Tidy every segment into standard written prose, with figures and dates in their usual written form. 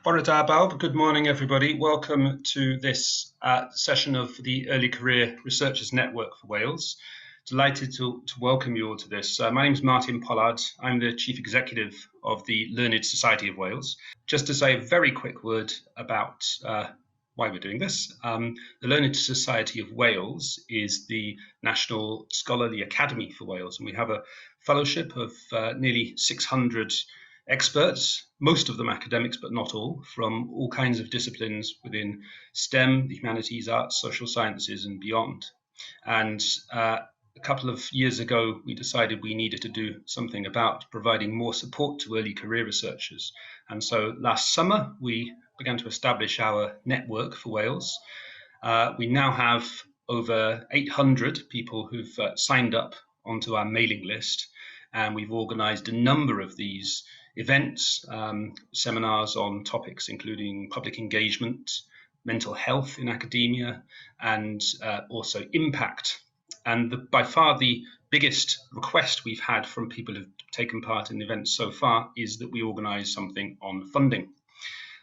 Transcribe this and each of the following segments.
Bore da bawb. Good morning, everybody. Welcome to this session of the Early Career Researchers Network for Wales. Delighted to welcome you all to this. My name is Martin Pollard. I'm the Chief Executive of the Learned Society of Wales. Just to say a very quick word about why we're doing this. The Learned Society of Wales is the National Scholarly Academy for Wales, and we have a fellowship of nearly 600 experts, most of them academics, but not all, from all kinds of disciplines within STEM, the humanities, arts, social sciences, and beyond. And a couple of years ago, we decided we needed to do something about providing more support to early career researchers. And so last summer, we began to establish our network for Wales. We now have over 800 people who've signed up onto our mailing list, and we've organized a number of these events, seminars on topics including public engagement, mental health in academia, and also impact. And by far the biggest request we've had from people who've taken part in the events so far is that we organize something on funding.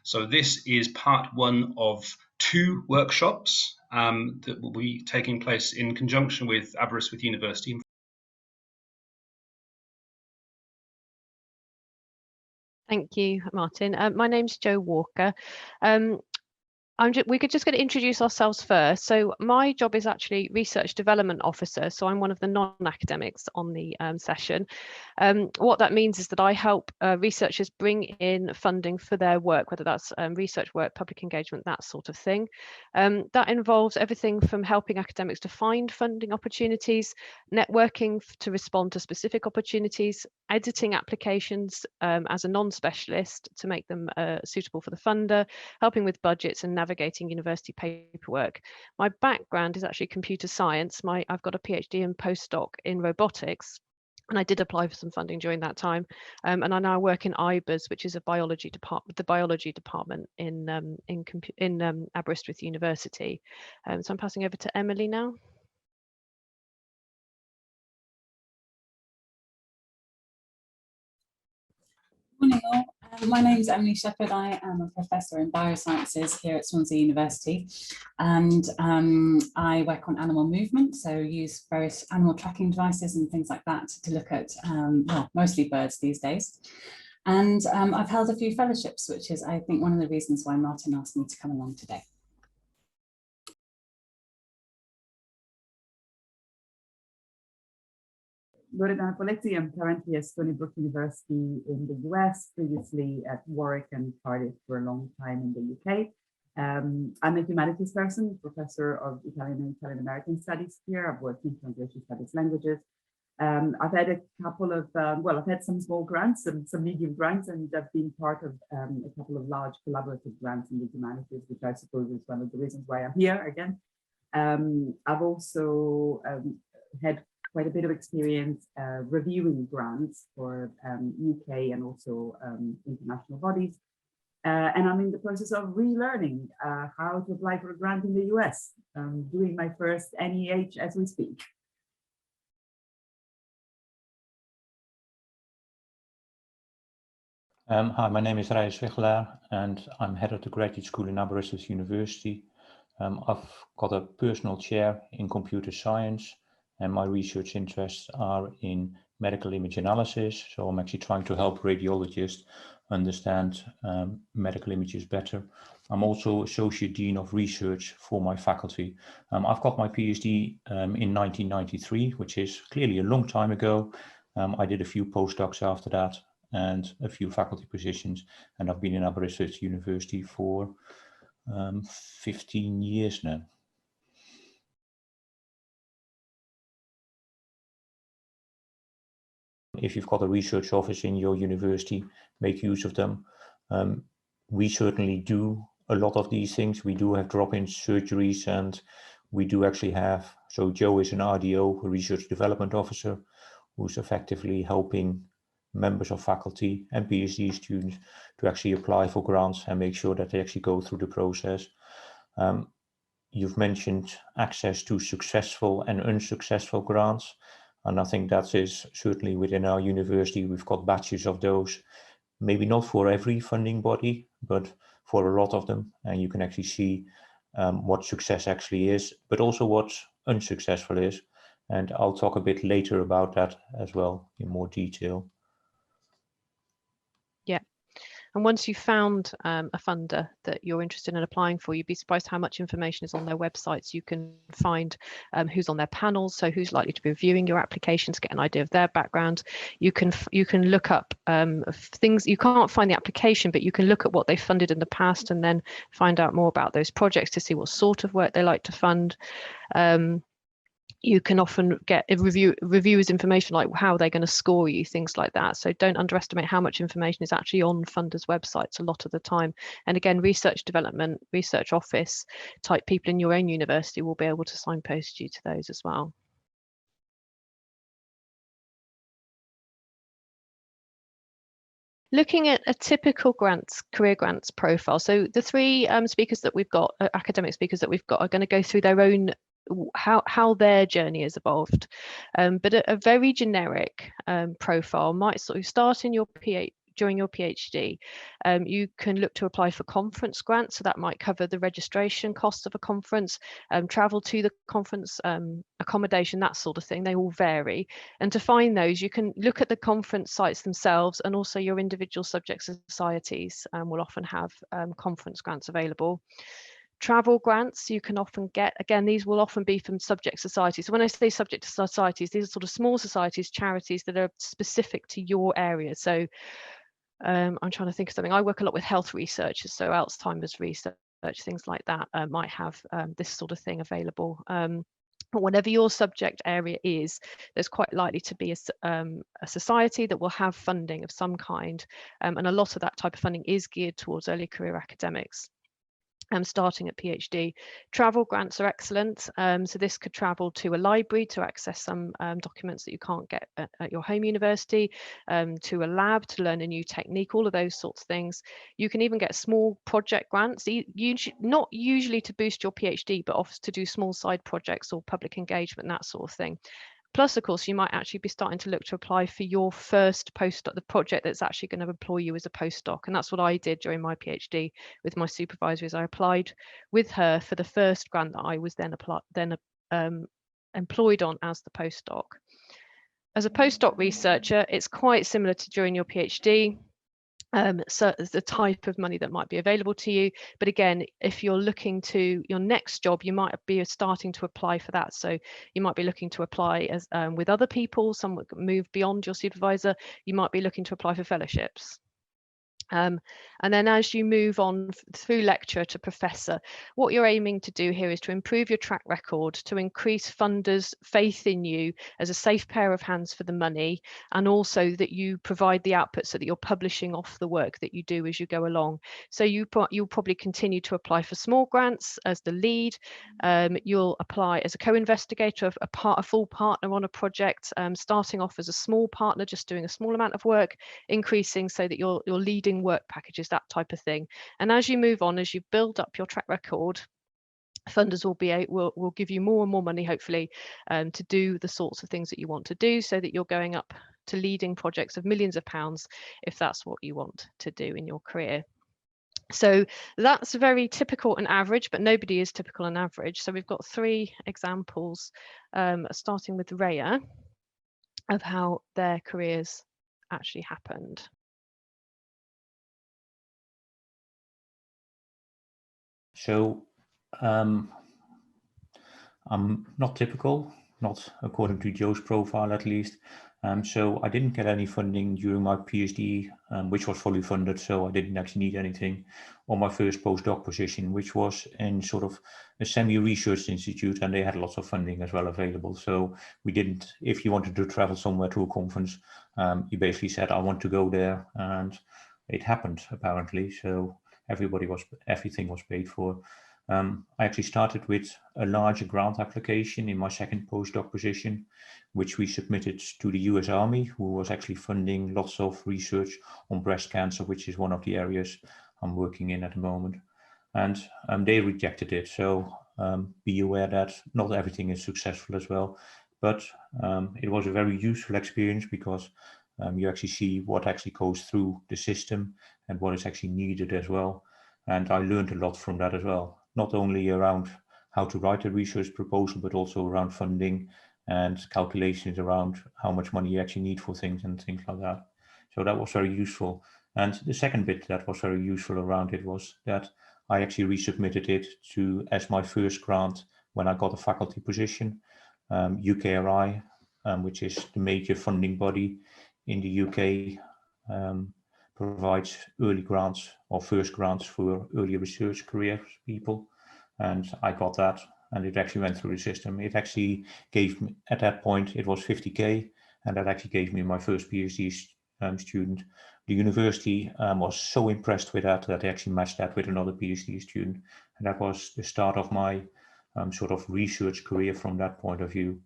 So this is part one of 2 workshops that will be taking place in conjunction with Aberystwyth University. Thank you, Martin. My name's Jo Walker. We could just get to introduce ourselves first. So my job is actually Research Development Officer. So I'm one of the non-academics on the session. What that means is that I help researchers bring in funding for their work, whether that's research work, public engagement, that sort of thing. That involves everything from helping academics to find funding opportunities, networking to respond to specific opportunities, editing applications as a non-specialist to make them suitable for the funder, helping with budgets and navigating university paperwork. My background is actually computer science. I've got a PhD and postdoc in robotics, and I did apply for some funding during that time. And I now work in IBERS, which is a biology department, the biology department in Aberystwyth University. So I'm passing over to Emily now. Morning all. My name is Emily Shepard. I am a professor in biosciences here at Swansea University, and I work on animal movement, so use various animal tracking devices and things like that to look at, well, mostly birds these days. And I've held a few fellowships, which is, I think, one of the reasons why Martin asked me to come along today. Loredana Poletti. I'm currently at Stony Brook University in the US, previously at Warwick and Cardiff for a long time in the UK. I'm a humanities person, professor of Italian and Italian American studies here. I've worked in translation studies languages. I've had a couple of, well, I've had some small grants and some medium grants, and I've been part of a couple of large collaborative grants in the humanities, which I suppose is one of the reasons why I'm here again. I've also had quite a bit of experience reviewing grants for UK and also international bodies. And I'm in the process of relearning how to apply for a grant in the US. I'm doing my first NEH as we speak. Hi, my name is Rijs Wichelaar and I'm head of the graduate school in Aberystwyth University. I've got a personal chair in computer science, and my research interests are in medical image analysis. So I'm actually trying to help radiologists understand medical images better. I'm also Associate Dean of Research for my faculty. I've got my PhD in 1993, which is clearly a long time ago. I did a few postdocs after that and a few faculty positions, and I've been in Aberystwyth University for 15 years now. If you've got a research office in your university, make use of them. We certainly do a lot of these things. We do have drop-in surgeries, and we do actually have, so Joe is an RDO, a research development officer, who's effectively helping members of faculty and PhD students to actually apply for grants and make sure that they actually go through the process. You've mentioned access to successful and unsuccessful grants. And I think that is certainly within our university, we've got batches of those, maybe not for every funding body, but for a lot of them, and you can actually see what success actually is, but also what unsuccessful is. And I'll talk a bit later about that as well in more detail. Yeah. And once you've found a funder that you're interested in applying for, you'd be surprised how much information is on their websites. You can find who's on their panels, so who's likely to be reviewing your application, to get an idea of their background. You can look up things. You can't find the application, but you can look at what they funded in the past and then find out more about those projects to see what sort of work they like to fund. You can often get reviewers information like how they're going to score you, things like that. So don't underestimate how much information is actually on funders' websites a lot of the time. And again, research development, research office type people in your own university will be able to signpost you to those as well. Looking at a typical career grants profile. So the three speakers that we've got, academic speakers that we've got, are going to go through their own how their journey has evolved, but a very generic profile might sort of start in your during your PhD. You can look to apply for conference grants, so that might cover the registration costs of a conference, travel to the conference, accommodation, that sort of thing. They all vary, and to find those you can look at the conference sites themselves, and also your individual subject societies will often have conference grants available. Travel grants you can often get, again, these will often be from subject societies. So when I say subject societies, these are sort of small societies, charities that are specific to your area. So I'm trying to think of something. I work a lot with health researchers, so Alzheimer's research, things like that might have this sort of thing available. But whatever your subject area is, there's quite likely to be a society that will have funding of some kind, and a lot of that type of funding is geared towards early career academics. Starting at PhD. Travel grants are excellent. So this could travel to a library to access some documents that you can't get at your home university, to a lab to learn a new technique, all of those sorts of things. You can even get small project grants, not usually to boost your PhD, but often to do small side projects or public engagement, that sort of thing. Plus, of course, you might actually be starting to look to apply for your first postdoc, the project that's actually going to employ you as a postdoc. And that's what I did during my PhD with my supervisor, is I applied with her for the first grant that I was then employed on as the postdoc. As a postdoc researcher, it's quite similar to during your PhD. So the type of money that might be available to you, but again, if you're looking to your next job, you might be starting to apply for that. So you might be looking to apply as with other people, some move beyond your supervisor. You might be looking to apply for fellowships. And then as you move on through lecturer to professor, what you're aiming to do here is to improve your track record, to increase funders' faith in you as a safe pair of hands for the money, and also that you provide the output so that you're publishing off the work that you do as you go along. So you'll probably continue to apply for small grants as the lead. You'll apply as a co-investigator, a full partner on a project, starting off as a small partner, just doing a small amount of work, increasing so that you're leading work packages, that type of thing. And as you move on, as you build up your track record, funders will give you more and more money, hopefully, to do the sorts of things that you want to do, so that you're going up to leading projects of millions of pounds if that's what you want to do in your career. So that's very typical and average, but nobody is typical and average. So we've got three examples, starting with Rhea, of how their careers actually happened. So I'm not typical, not according to Joe's profile at least. So I didn't get any funding during my PhD, which was fully funded, so I didn't actually need anything, or my first postdoc position, which was in sort of a semi-research institute, and they had lots of funding as well available. So we didn't, if you wanted to travel somewhere to a conference, you basically said, I want to go there, and it happened apparently. So everything was paid for. I actually started with a larger grant application in my second postdoc position, which we submitted to the US Army, who was actually funding lots of research on breast cancer, which is one of the areas I'm working in at the moment. And they rejected it. So be aware that not everything is successful as well. But it was a very useful experience, because you actually see what actually goes through the system and what is actually needed as well. And I learned a lot from that as well, not only around how to write a research proposal, but also around funding and calculations around how much money you actually need for things and things like that. So that was very useful. And the second bit that was very useful around it was that I actually resubmitted it as my first grant when I got a faculty position. UKRI, which is the major funding body in the UK, provides early grants or first grants for early research career people. And I got that, and it actually went through the system. It actually gave me, at that point, it was 50K, and that actually gave me my first PhD student. The university was so impressed with that they actually matched that with another PhD student. And that was the start of my sort of research career from that point of view.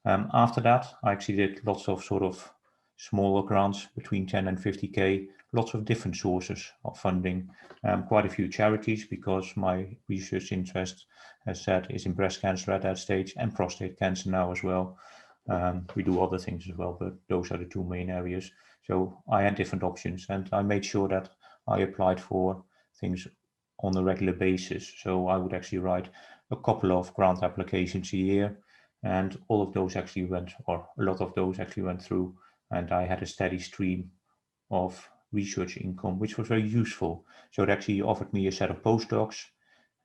After that, I actually did lots of sort of smaller grants between 10 and 50K, lots of different sources of funding, quite a few charities, because my research interest, as said, is in breast cancer at that stage and prostate cancer now as well. We do other things as well, but those are the two main areas. So I had different options, and I made sure that I applied for things on a regular basis. So I would actually write a couple of grant applications a year, and all of those actually went, or a lot of those actually went through, and I had a steady stream of research income, which was very useful. So it actually offered me a set of postdocs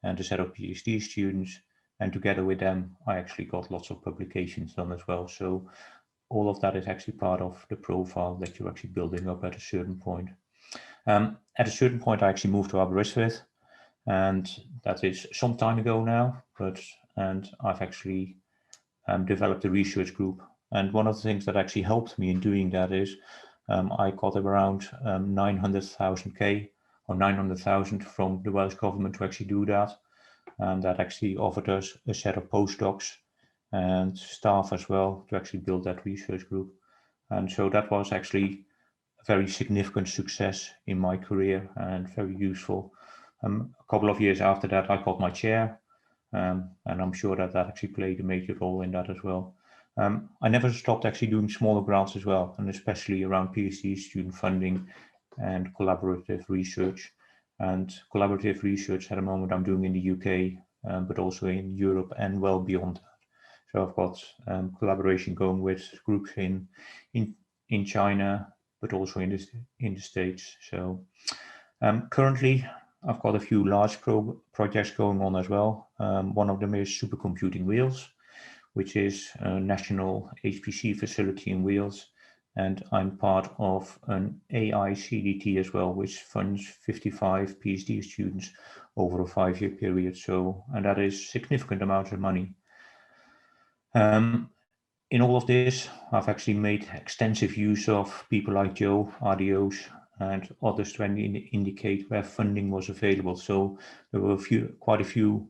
and a set of PhD students, and together with them, I actually got lots of publications done as well. So all of that is actually part of the profile that you're actually building up at a certain point. At a certain point, I actually moved to Aberystwyth, and that is some time ago now, and I've actually developed a research group. And one of the things that actually helped me in doing that is I got around 900,000 or 900,000 from the Welsh government to actually do that. And that actually offered us a set of postdocs and staff as well to actually build that research group. And so that was actually a very significant success in my career and very useful. A couple of years after that, I got my chair, and I'm sure that actually played a major role in that as well. I never stopped actually doing smaller grants as well, and especially around PhD student funding and collaborative research. And collaborative research at the moment I'm doing in the UK, but also in Europe and well beyond that. So I've got collaboration going with groups in China, but also in the States. So currently I've got a few large projects going on as well. One of them is supercomputing Wales, which is a national HPC facility in Wales. And I'm part of an AI CDT as well, which funds 55 PhD students over a 5-year period. So, and that is significant amounts of money. In all of this, I've actually made extensive use of people like Joe, RDOs, and others to indicate where funding was available. So there were quite a few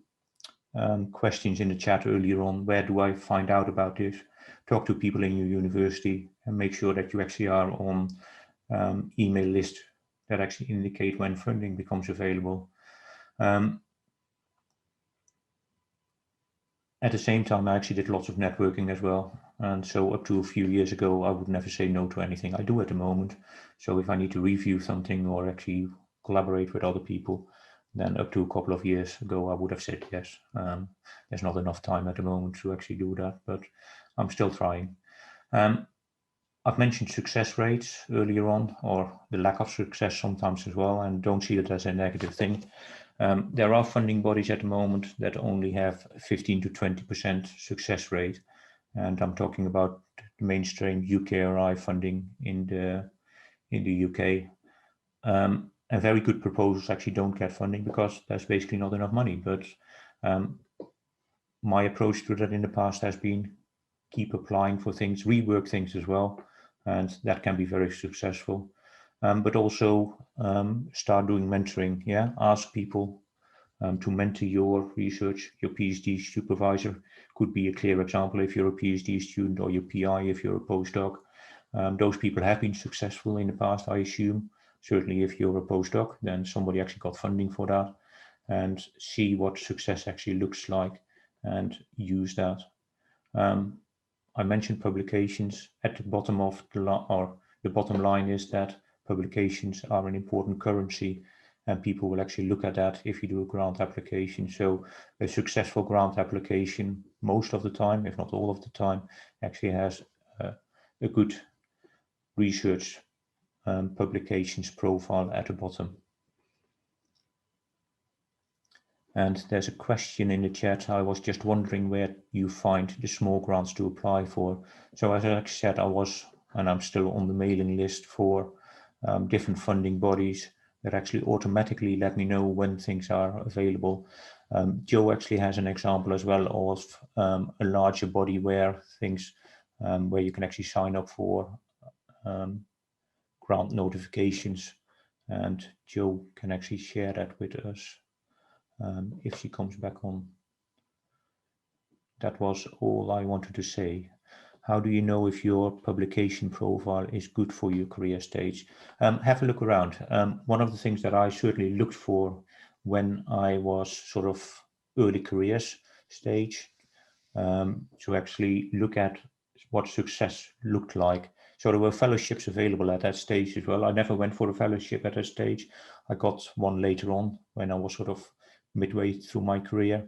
questions in the chat earlier on. Where do I find out about this? Talk to people in your university and make sure that you actually are on email list that actually indicate when funding becomes available. At the same time, I actually did lots of networking as well. And so up to a few years ago, I would never say no to anything. I do at the moment. So if I need to review something or actually collaborate with other people, then up to a couple of years ago, I would have said yes. There's not enough time at the moment to actually do that, but I'm still trying. I've mentioned success rates earlier on, or the lack of success sometimes as well, and don't see it as a negative thing. There are funding bodies at the moment that only have 15 to 20% success rate. And I'm talking about the mainstream UKRI funding in the UK. And very good proposals actually don't get funding because there's basically not enough money. But my approach to that in the past has been keep applying for things, rework things as well. And that can be very successful. But also start doing mentoring. Yeah, ask people to mentor your research. Your PhD supervisor could be a clear example if you're a PhD student, or your PI if you're a postdoc. Those people have been successful in the past, I assume. Certainly if you're a postdoc, then somebody actually got funding for that, and see what success actually looks like and use that. I mentioned publications. At the bottom of the bottom line is that publications are an important currency, and people will actually look at that if you do a grant application. So a successful grant application, most of the time, if not all of the time, actually has a good research publications profile at the bottom. And there's a question in the chat. I was just wondering where you find the small grants to apply for. So as I said, I was, and I'm still on the mailing list for different funding bodies that actually automatically let me know when things are available. Joe actually has an example as well of a larger body where things, where you can actually sign up for grant notifications, and Joe can actually share that with us. If she comes back on. That was all I wanted to say. How do you know if your publication profile is good for your career stage? Have a look around. One of the things that I certainly looked for when I was sort of early careers stage, to actually look at what success looked like. So there were fellowships available at that stage as well. I never went for a fellowship at that stage. I got one later on when I was sort of midway through my career,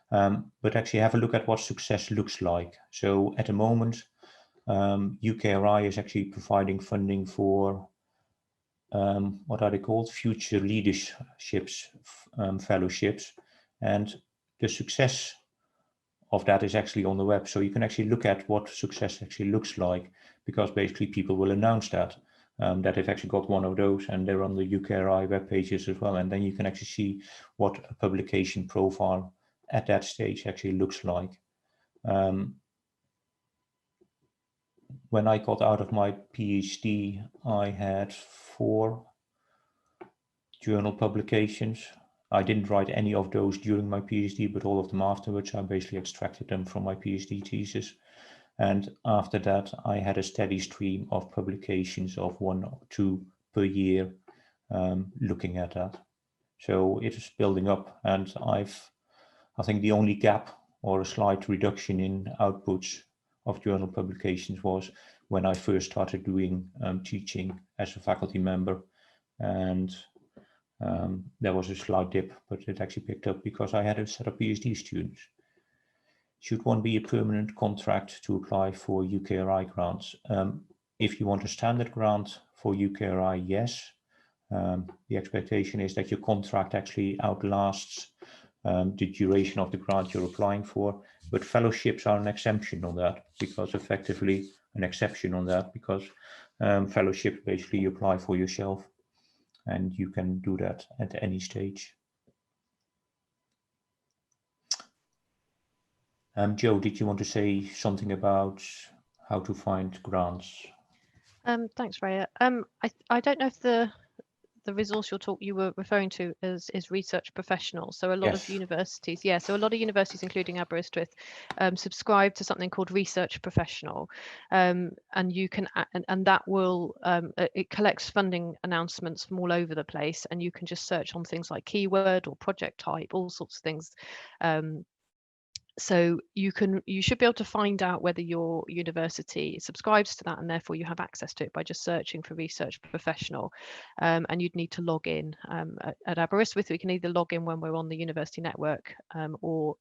but actually have a look at what success looks like. So at the moment, UKRI is actually providing funding for what are they called? Future Leaderships Fellowships, and the success of that is actually on the web. So you can actually look at what success actually looks like, because basically people will announce that. That they've actually got one of those, and they're on the UKRI web pages as well. And then you can actually see what a publication profile at that stage actually looks like. When I got out of my PhD, I had 4 journal publications. I didn't write any of those during my PhD, but all of them afterwards. I basically extracted them from my PhD thesis. And after that, I had a steady stream of publications of 1 or 2 per year, looking at that. So it is building up, and I think the only gap or a slight reduction in outputs of journal publications was when I first started doing teaching as a faculty member, and there was a slight dip, but it actually picked up because I had a set of PhD students. Should one be a permanent contract to apply for UKRI grants? If you want a standard grant for UKRI, yes. The expectation is that your contract actually outlasts the duration of the grant you're applying for, but fellowships are an exception on that, because effectively an exception on that, because fellowships basically you apply for yourself, and you can do that at any stage. Joe, did you want to say something about how to find grants? Thanks, Raya. I don't know if the resource you were referring to is research professionals. So a lot of universities, so a lot of universities, including Aberystwyth, subscribe to something called research professional, and you can and that will it collects funding announcements from all over the place, and you can just search on things like keyword or project type, all sorts of things. So you should be able to find out whether your university subscribes to that, and therefore you have access to it by just searching for research professional. And you'd need to log in. At Aberystwyth, we can either log in when we're on the university network, or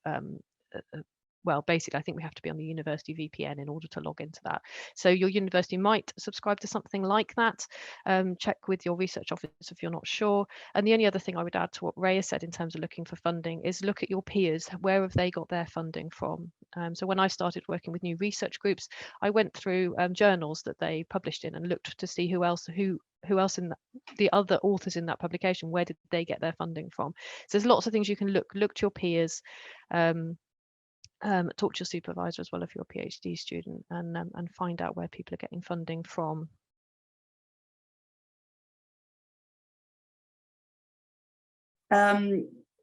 well, basically, I think we have to be on the university VPN in order to log into that. So your university might subscribe to something like that. Check with your research office if you're not sure. And the only other thing I would add to what Raya said in terms of looking for funding is look at your peers. Where have they got their funding from? So when I started working with new research groups, I went through journals that they published in and looked to see who else in the other authors in that publication, where did they get their funding from? So there's lots of things you can look to your peers. Talk to your supervisor as well if you're a PhD student, and find out where people are getting funding from.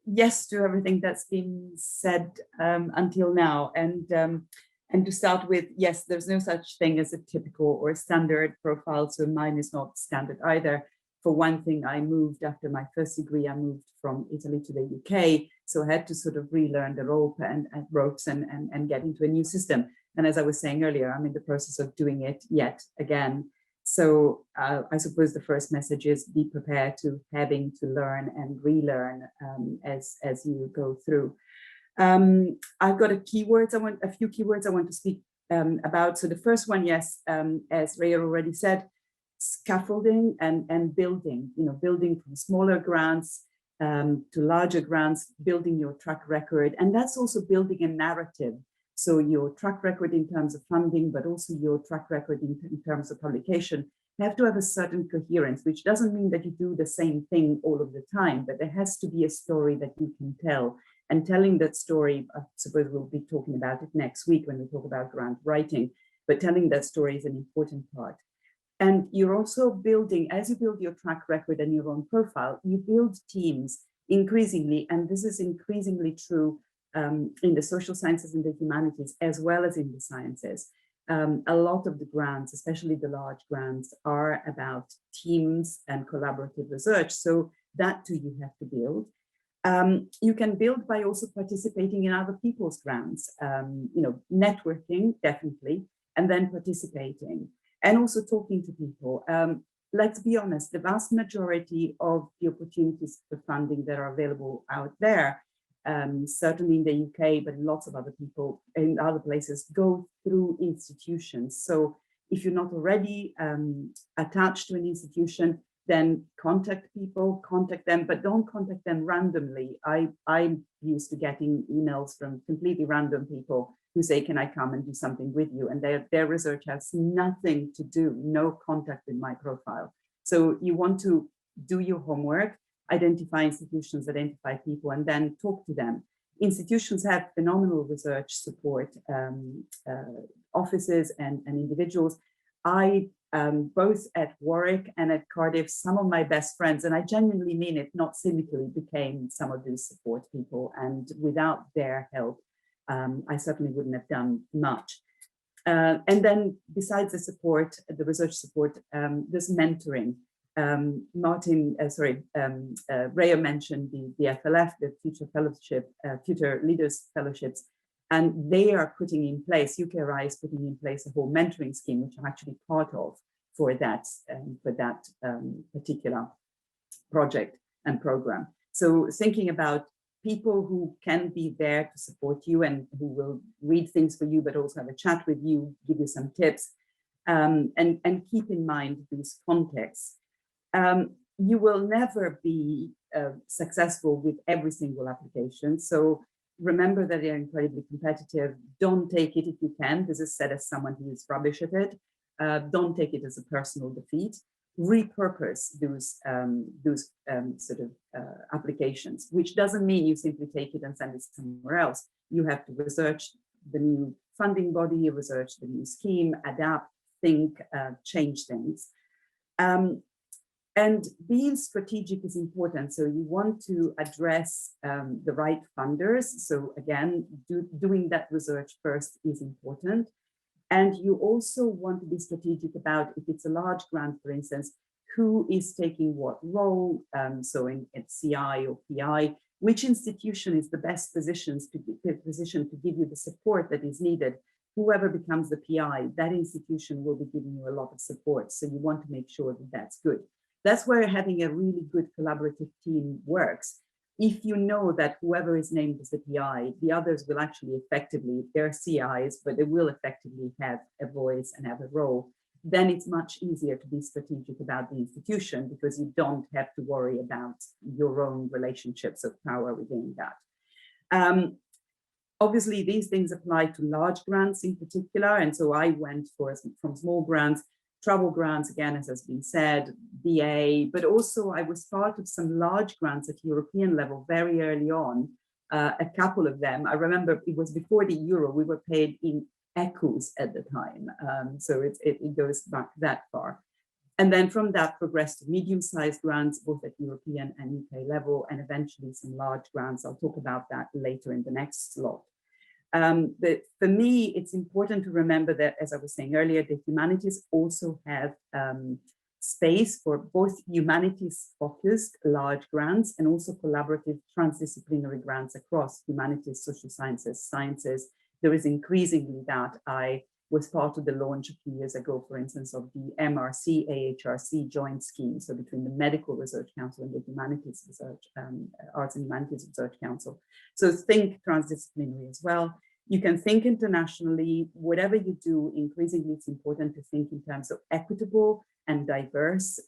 Yes to everything that's been said until now, and to start with, yes, there's no such thing as a typical or standard profile, so mine is not standard either. For one thing, I moved after my first degree, I moved from Italy to the UK, so I had to sort of relearn the ropes and get into a new system. And as I was saying earlier, I'm in the process of doing it yet again. So I suppose the first message is be prepared to having to learn and relearn as you go through. I've got a few keywords I want to speak about. So the first one, yes, as Ray already said, scaffolding and building, building from smaller grants to larger grants, building your track record. And that's also building a narrative. So your track record in terms of funding, but also your track record in terms of publication, have to have a certain coherence, which doesn't mean that you do the same thing all of the time, but there has to be a story that you can tell. And telling that story, I suppose we'll be talking about it next week when we talk about grant writing, but telling that story is an important part. And you're also building, as you build your track record and your own profile, you build teams increasingly, and this is increasingly true in the social sciences and the humanities, as well as in the sciences. A lot of the grants, especially the large grants, are about teams and collaborative research. So that too you have to build. You can build by also participating in other people's grants, networking, definitely, and then participating, and also talking to people. Let's be honest, the vast majority of the opportunities for funding that are available out there, certainly in the UK, but lots of other people in other places, go through institutions. So if you're not already attached to an institution, then contact people, contact them, but don't contact them randomly. I'm used to getting emails from completely random people who say, can I come and do something with you? And their research has nothing to do, no contact with my profile. So you want to do your homework, identify institutions, identify people, and then talk to them. Institutions have phenomenal research support, offices and individuals. Both at Warwick and at Cardiff, some of my best friends, and I genuinely mean it, not cynically, became some of these support people. And without their help, I certainly wouldn't have done much. And then besides the support, the research support, there's mentoring. Raya mentioned the FLF, the Future Leaders Fellowships, and they are putting in place, UKRI is putting in place a whole mentoring scheme, which I'm actually part of for that particular project and program. So thinking about people who can be there to support you and who will read things for you, but also have a chat with you, give you some tips, and keep in mind these contexts. You will never be successful with every single application. So remember that they're incredibly competitive. Don't take it if you can. This is said as someone who is rubbish at it. Don't take it as a personal defeat. Repurpose those applications, which doesn't mean you simply take it and send it somewhere else. You have to research the new funding body, research the new scheme, adapt, think, change things. And being strategic is important. So you want to address the right funders. So again, doing that research first is important. And you also want to be strategic about, if it's a large grant, for instance, who is taking what role. So in CI or PI, which institution is the best position to give you the support that is needed. Whoever becomes the PI, that institution will be giving you a lot of support. So you want to make sure that that's good. That's where having a really good collaborative team works. If you know that whoever is named as the PI, the others will actually effectively, they're CIs, but they will effectively have a voice and have a role, then it's much easier to be strategic about the institution because you don't have to worry about your own relationships of power within that. Obviously, these things apply to large grants in particular. And so I went from small grants, travel grants, again, as has been said, BA, but also I was part of some large grants at European level very early on, a couple of them. I remember it was before the euro, we were paid in ecus at the time. So it goes back that far. And then from that progressed to medium-sized grants, both at European and UK level, and eventually some large grants. I'll talk about that later in the next slot. But for me, it's important to remember that, as I was saying earlier, the humanities also have space for both humanities-focused large grants and also collaborative transdisciplinary grants across humanities, social sciences, sciences. There is increasingly that. I was part of the launch a few years ago, for instance, of the MRC-AHRC joint scheme, so between the Medical Research Council and the Humanities Research, Arts and Humanities Research Council. So think transdisciplinary as well. You can think internationally. Whatever you do, increasingly it's important to think in terms of equitable and diverse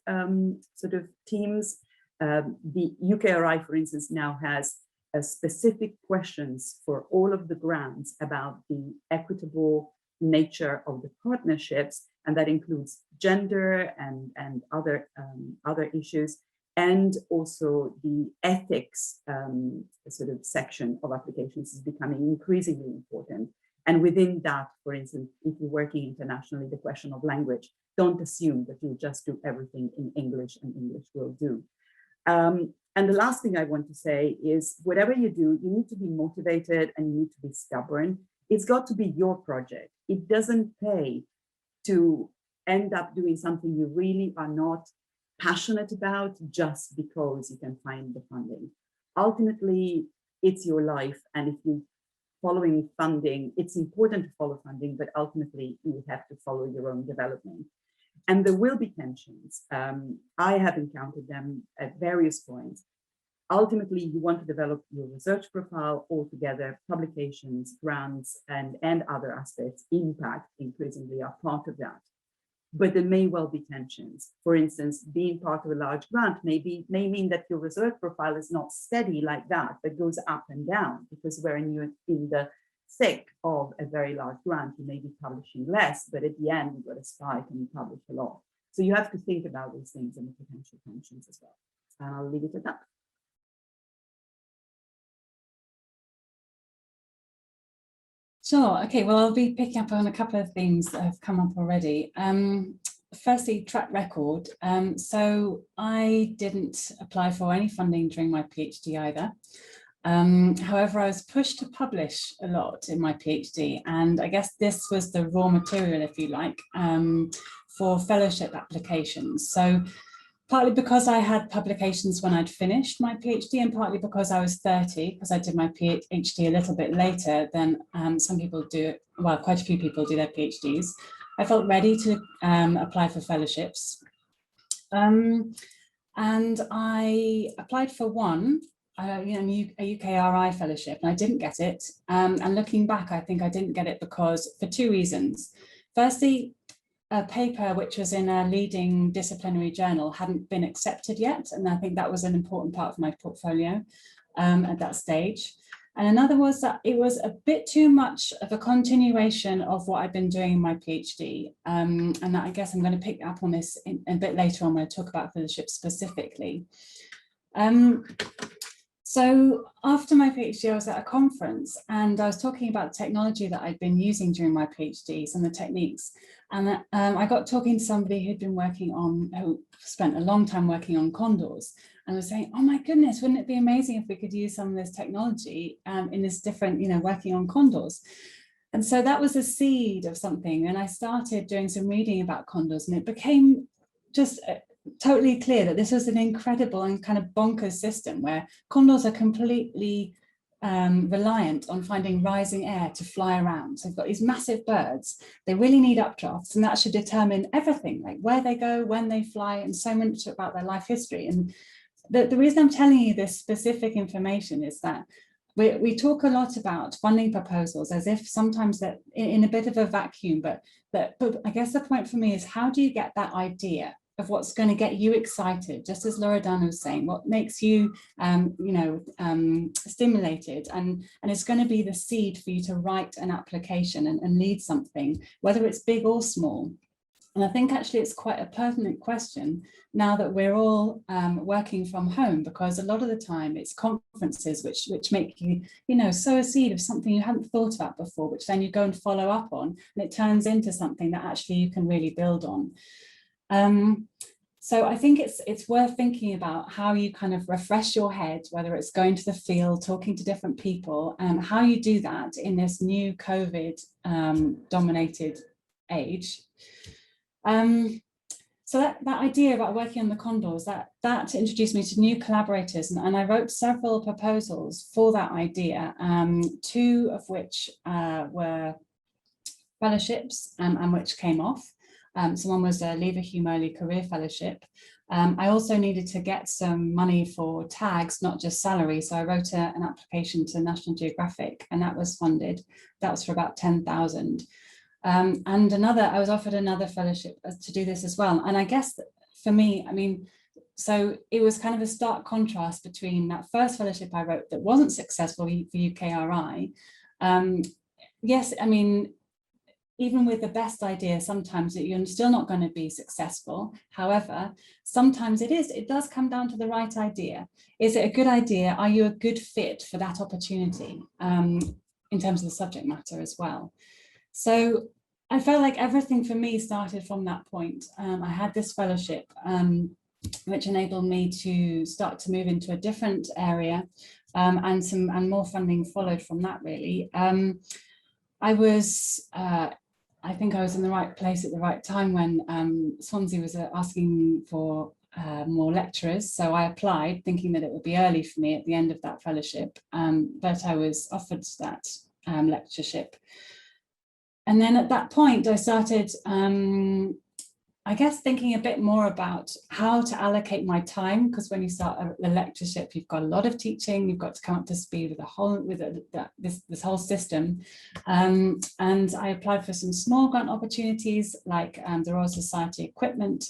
sort of teams. The UKRI, for instance, now has specific questions for all of the grants about the equitable nature of the partnerships, and that includes gender and other issues, and also the ethics sort of section of applications is becoming increasingly important. And within that, for instance, if you're working internationally, the question of language, don't assume that you'll just do everything in English and English will do. And the last thing I want to say is, whatever you do, you need to be motivated and you need to be stubborn. It's got to be your project. It doesn't pay to end up doing something you really are not passionate about just because you can find the funding. Ultimately, it's your life. And if you're following funding, it's important to follow funding, but ultimately you have to follow your own development. And there will be tensions. I have encountered them at various points. Ultimately, you want to develop your research profile altogether. Publications, grants, and other aspects, impact increasingly are part of that. But there may well be tensions. For instance, being part of a large grant may mean that your research profile is not steady like that, but goes up and down, because when you're in the thick of a very large grant, you may be publishing less, but at the end you've got a spike and you publish a lot. So you have to think about these things and the potential tensions as well. And I'll leave it at that. Sure. Okay. Well, I'll be picking up on a couple of themes that have come up already. Firstly, track record. So I didn't apply for any funding during my PhD either. However, I was pushed to publish a lot in my PhD, and I guess this was the raw material, if you like, for fellowship applications. So partly because I had publications when I'd finished my PhD, and partly because I was 30, because I did my PhD a little bit later than some people do, well, quite a few people do their PhDs. I felt ready to apply for fellowships. And I applied for one, a UKRI fellowship, and I didn't get it. And looking back, I think I didn't get it because for two reasons. Firstly, a paper which was in a leading disciplinary journal hadn't been accepted yet, and I think that was an important part of my portfolio at that stage. And another was that it was a bit too much of a continuation of what I'd been doing in my PhD, and that I guess I'm going to pick up on this a bit later on when I talk about fellowships specifically. So after my PhD, I was at a conference and I was talking about technology that I'd been using during my PhDs and the techniques. And I got talking to somebody who spent a long time working on condors, and was saying, oh my goodness, wouldn't it be amazing if we could use some of this technology in this different, working on condors. And so that was a seed of something. And I started doing some reading about condors, and it became just totally clear that this was an incredible and kind of bonkers system where condors are completely reliant on finding rising air to fly around. So they've got these massive birds, they really need updrafts, and that should determine everything, like where they go, when they fly, and so much about their life history. And the reason I'm telling you this specific information is that we talk a lot about funding proposals as if sometimes that in a bit of a vacuum, but I guess the point for me is, how do you get that idea of what's going to get you excited, just as Loredana was saying, what makes you stimulated, and it's going to be the seed for you to write an application and lead something, whether it's big or small. And I think actually it's quite a pertinent question now that we're all working from home, because a lot of the time it's conferences which make you, sow a seed of something you hadn't thought about before, which then you go and follow up on, and it turns into something that actually you can really build on. So I think it's worth thinking about how you kind of refresh your head, whether it's going to the field, talking to different people, and how you do that in this new COVID dominated age. So that idea about working on the condors, that introduced me to new collaborators, and I wrote several proposals for that idea, two of which were fellowships and which came off. So one was a Leave a Hume Early Career Fellowship. I also needed to get some money for tags, not just salary. So I wrote an application to National Geographic, and that was funded. That was for about 10,000. And I was offered another fellowship to do this as well. And I guess that for me, I mean, so it was kind of a stark contrast between that first fellowship I wrote that wasn't successful for UKRI. Yes, I mean, even with the best idea, sometimes you're still not going to be successful. However, sometimes it does come down to the right idea. Is it a good idea? Are you a good fit for that opportunity in terms of the subject matter as well? So I felt like everything for me started from that point. I had this fellowship, which enabled me to start to move into a different area, and more funding followed from that, really. I think I was in the right place at the right time when Swansea was asking for more lecturers. So I applied thinking that it would be early for me at the end of that fellowship, but I was offered that lectureship. And then at that point, I started, I guess, thinking a bit more about how to allocate my time, because when you start a lectureship, you've got a lot of teaching, you've got to come up to speed with this whole system. And I applied for some small grant opportunities, like the Royal Society Equipment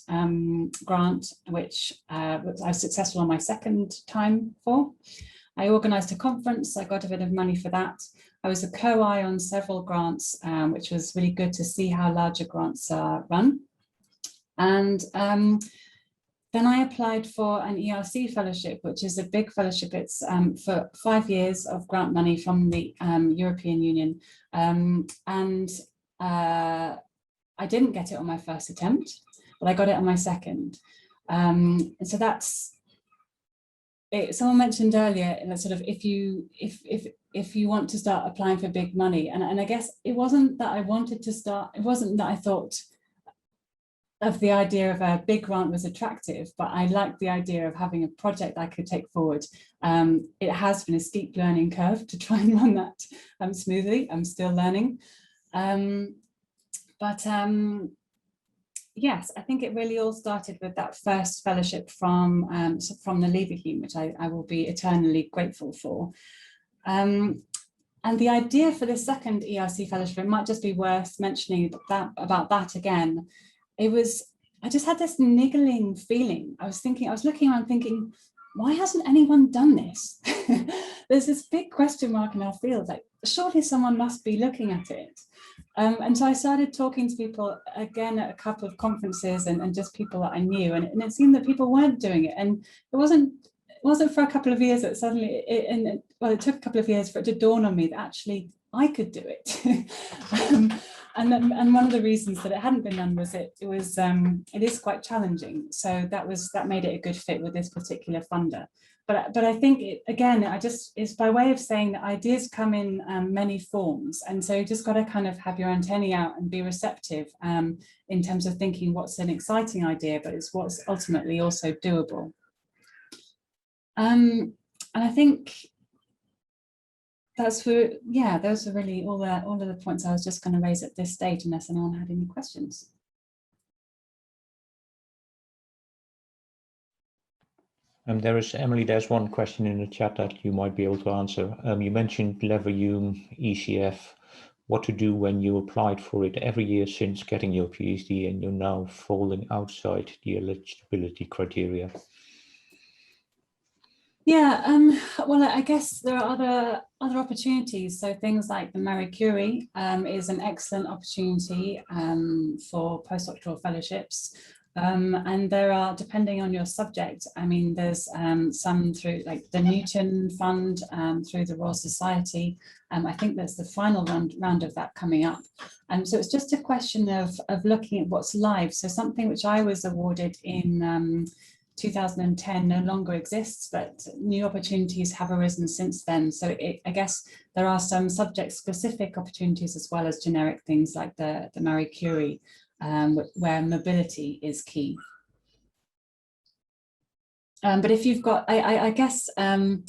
grant, which I was successful on my second time for. I organised a conference, I got a bit of money for that. I was a co-I on several grants, which was really good to see how larger grants are run. And then I applied for an ERC fellowship, which is a big fellowship. It's for 5 years of grant money from the European Union. And I didn't get it on my first attempt, but I got it on my second. And so that's it. Someone mentioned earlier, sort of, if you want to start applying for big money, and I guess it wasn't that I wanted to start, it wasn't that I thought of the idea of a big grant was attractive, but I liked the idea of having a project I could take forward. It has been a steep learning curve to try and run that smoothly. I'm still learning. Yes, I think it really all started with that first fellowship from the Leave a Hume, which I will be eternally grateful for. And the idea for this second ERC fellowship, it might just be worth mentioning about that again. I just had this niggling feeling. I was looking around thinking, why hasn't anyone done this? There's this big question mark in our field, like surely someone must be looking at it. And so I started talking to people again at a couple of conferences and just people that I knew, and it seemed that people weren't doing it. And it wasn't for a couple of years that suddenly, it took a couple of years for it to dawn on me that actually I could do it. And one of the reasons that it hadn't been done was it is quite challenging. So that made it a good fit with this particular funder. But I think it's by way of saying that ideas come in many forms, and so you just got to kind of have your antennae out and be receptive in terms of thinking what's an exciting idea, but it's what's ultimately also doable. And I think those are really all of the points I was just going to raise at this stage, unless anyone had any questions. Emily, there's one question in the chat that you might be able to answer. You mentioned Lever-Hume, ECF, what to do when you applied for it every year since getting your PhD and you're now falling outside the eligibility criteria. Yeah, well, I guess there are other opportunities. So things like the Marie Curie is an excellent opportunity for postdoctoral fellowships. And there are, depending on your subject, I mean, there's some through like the Newton Fund, through the Royal Society. I think there's the final round of that coming up. So it's just a question of looking at what's live. So something which I was awarded in 2010 no longer exists, but new opportunities have arisen since then. So I guess there are some subject-specific opportunities as well as generic things like the Marie Curie, where mobility is key. But if you've got, I guess, in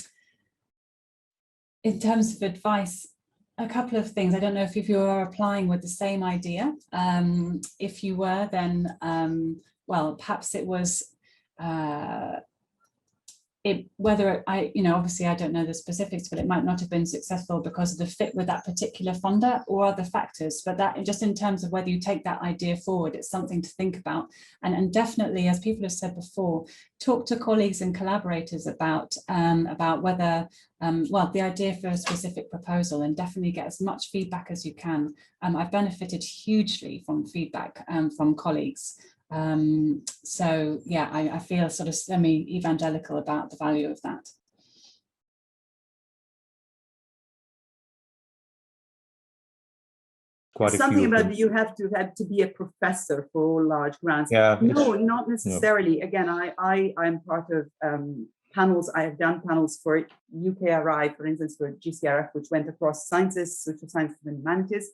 terms of advice, a couple of things. I don't know if you're applying with the same idea. If you were, then, well, perhaps it was, obviously I don't know the specifics, but it might not have been successful because of the fit with that particular funder or other factors. But that, just in terms of whether you take that idea forward, it's something to think about. And definitely, as people have said before, talk to colleagues and collaborators about whether, the idea for a specific proposal, and definitely get as much feedback as you can. I've benefited hugely from feedback from colleagues. So yeah, I feel sort of semi-evangelical about the value of that. Something about you have to be a professor for all large grants. Yeah, no, not necessarily. No. Again, I'm part of panels. I have done panels for UKRI, for instance, for GCRF, which went across sciences, social sciences and humanities,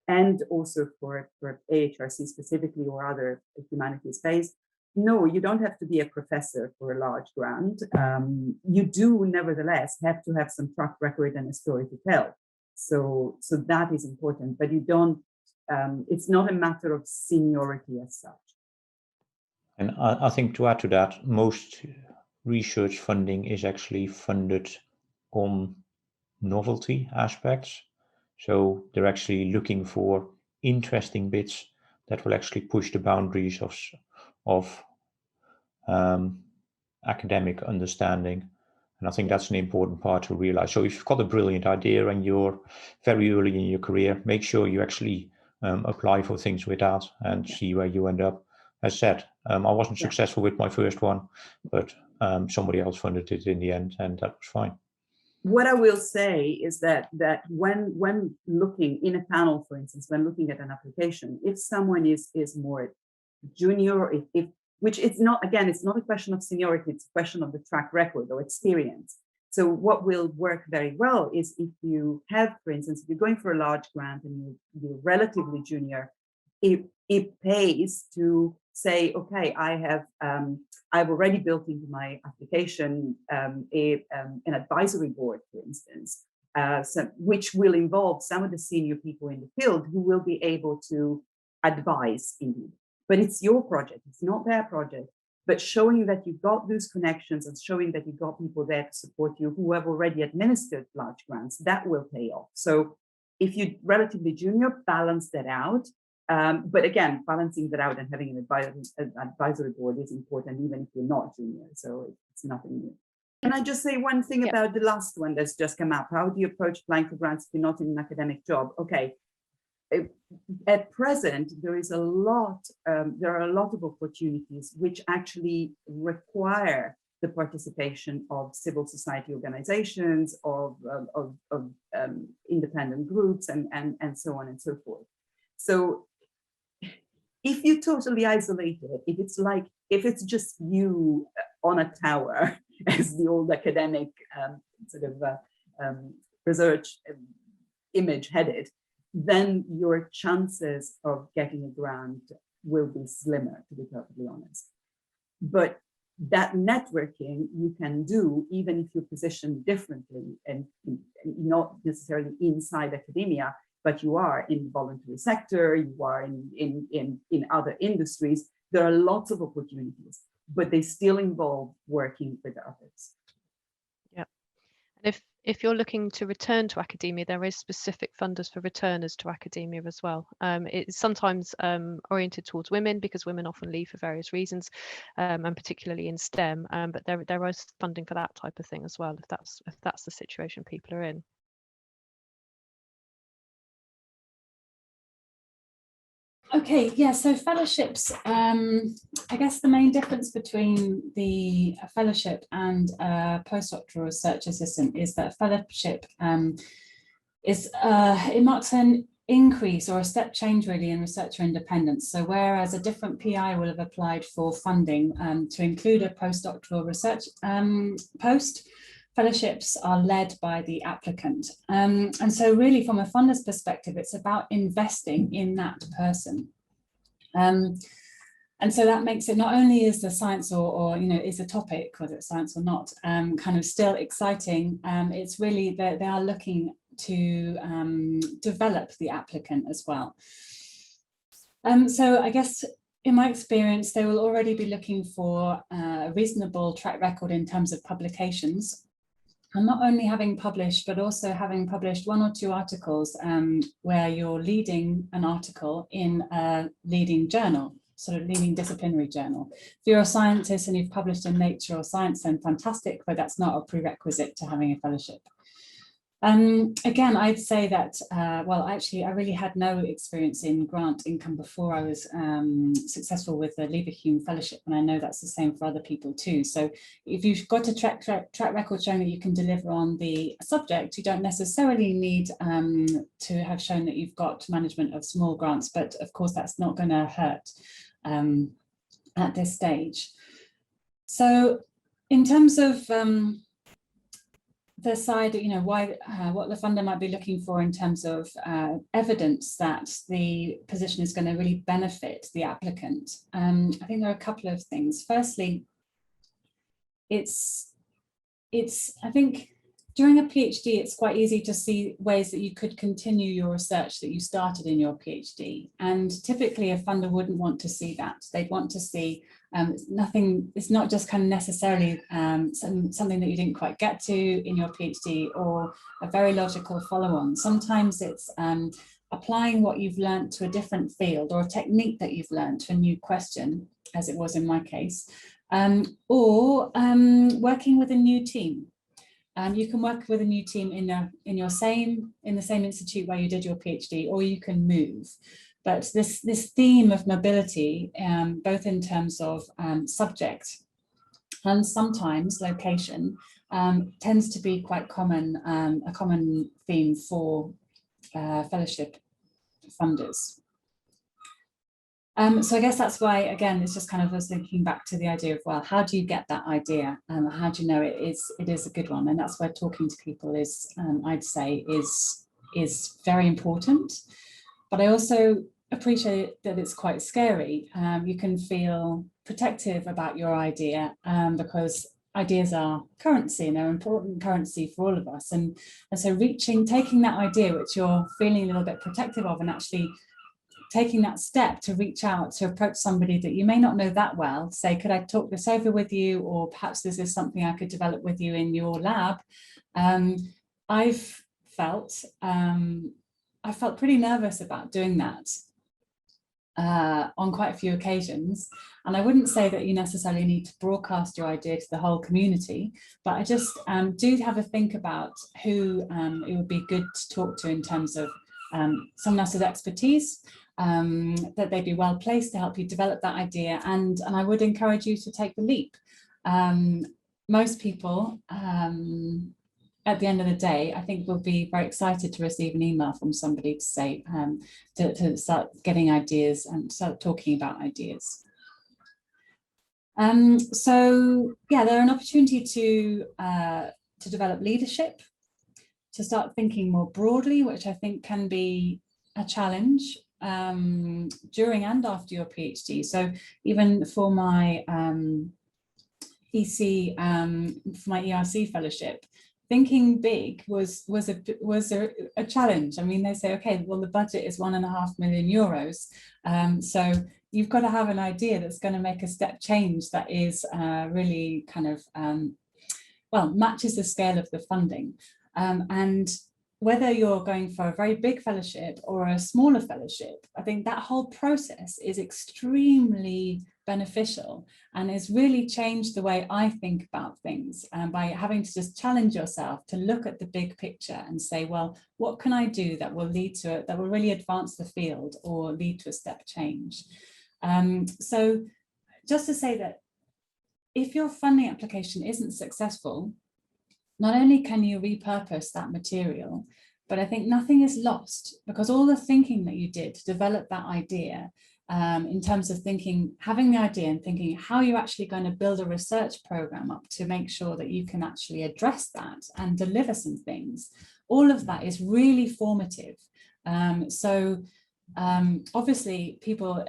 and also for AHRC specifically, or other humanities based. No, you don't have to be a professor for a large grant. You do nevertheless have to have some track record and a story to tell. So that is important, but you don't, it's not a matter of seniority as such. And I think to add to that, most research funding is actually funded on novelty aspects. So they're actually looking for interesting bits that will actually push the boundaries of academic understanding. And I think that's an important part to realize. So if you've got a brilliant idea and you're very early in your career, make sure you actually apply for things with that and see where you end up. As said, I wasn't successful with my first one, but somebody else funded it in the end, and that was fine. What I will say is that when looking in a panel, for instance, when looking at an application, if someone is more junior, which it's not, again, it's not a question of seniority, it's a question of the track record or experience. So what will work very well is if you have, for instance, if you're going for a large grant and you're relatively junior, it pays to say, okay, I've already built into my application an advisory board, for instance, which will involve some of the senior people in the field who will be able to advise indeed. But it's your project, it's not their project. But showing that you've got those connections and showing that you've got people there to support you who have already administered large grants, that will pay off. So if you're relatively junior, balance that out. But again, balancing that out and having an advisory board is important, even if you're not junior. So it's nothing new. Can I just say one thing about the last one that's just come up? How do you approach applying for grants if you're not in an academic job? Okay. At present, there are a lot of opportunities which actually require the participation of civil society organizations, of independent groups, and so on and so forth. So if you're totally isolated, if it's just you on a tower, as the old academic research image had it, then your chances of getting a grant will be slimmer, to be perfectly honest. But that networking you can do even if you're positioned differently and not necessarily inside academia, but you are in the voluntary sector, you are in other industries. There are lots of opportunities, but they still involve working with others. Yeah, and if you're looking to return to academia, there is specific funders for returners to academia as well. It's sometimes oriented towards women because women often leave for various reasons, and particularly in STEM. But there is funding for that type of thing as well, if that's the situation people are in. Okay, yeah, so fellowships, I guess the main difference between the fellowship and postdoctoral research assistant is that fellowship it marks an increase or a step change really in researcher independence. So whereas a different PI will have applied for funding to include a postdoctoral research post, fellowships are led by the applicant. And so really from a funder's perspective, it's about investing in that person. And so that makes it not only is the science or is a topic, whether it's science or not, kind of still exciting, it's really that they are looking develop the applicant as well. So I guess in my experience, they will already be looking for a reasonable track record in terms of publications. And not only having published, but also having published 1 or 2 articles where you're leading an article in a leading journal, sort of leading disciplinary journal. If you're a scientist and you've published in Nature or Science, then fantastic, but that's not a prerequisite to having a fellowship. Again, I'd say that, well, actually, I really had no experience in grant income before I was successful with the Leverhulme Fellowship, and I know that's the same for other people too. So if you've got a track record showing that you can deliver on the subject, you don't necessarily need to have shown that you've got management of small grants, but of course that's not going to hurt at this stage. So in terms of the side, you know, why what the funder might be looking for in terms of evidence that the position is going to really benefit the applicant. I think there are a couple of things. Firstly, I think during a PhD, it's quite easy to see ways that you could continue your research that you started in your PhD. And typically a funder wouldn't want to see that. They'd want to see nothing, it's not just kind of necessarily something that you didn't quite get to in your PhD or a very logical follow-on. Sometimes it's applying what you've learned to a different field or a technique that you've learned to a new question, as it was in my case, or working with a new team. You can work with a new team in the same institute where you did your PhD, or you can move. But this theme of mobility, both in terms of subject and sometimes location, tends to be quite common, a common theme for fellowship funders. So I guess that's why, again, it's just kind of us thinking back to the idea of, well, how do you get that idea? How do you know it is a good one? And that's where talking to people is, I'd say, is very important. But I also appreciate that it's quite scary. You can feel protective about your idea because ideas are currency and they're important currency for all of us. And so taking that idea, which you're feeling a little bit protective of, and actually taking that step to reach out to approach somebody that you may not know that well, say, could I talk this over with you? Or perhaps this is something I could develop with you in your lab. I've felt pretty nervous about doing that on quite a few occasions. And I wouldn't say that you necessarily need to broadcast your idea to the whole community, but I just do have a think about who it would be good to talk to in terms of someone else's expertise, that they'd be well placed to help you develop that idea, and I would encourage you to take the leap. Most people at the end of the day, I think will be very excited to receive an email from somebody to say to start getting ideas and start talking about ideas. So yeah, they're an opportunity to develop leadership, to start thinking more broadly, which I think can be a challenge during and after your PhD. So even for my EC, for my ERC fellowship, thinking big was a challenge. I mean, they say, okay, well, the budget is €1.5 million. So you've got to have an idea that's going to make a step change that is really kind of, well, matches the scale of the funding. And whether you're going for a very big fellowship or a smaller fellowship, I think that whole process is extremely beneficial and has really changed the way I think about things, by having to just challenge yourself to look at the big picture and say, well, what can I do that will lead to it, that will really advance the field or lead to a step change? So just to say that if your funding application isn't successful, not only can you repurpose that material, but I think nothing is lost, because all the thinking that you did to develop that idea, in terms of thinking, having the idea and thinking how you're actually going to build a research program up to make sure that you can actually address that and deliver some things, all of that is really formative. Obviously people,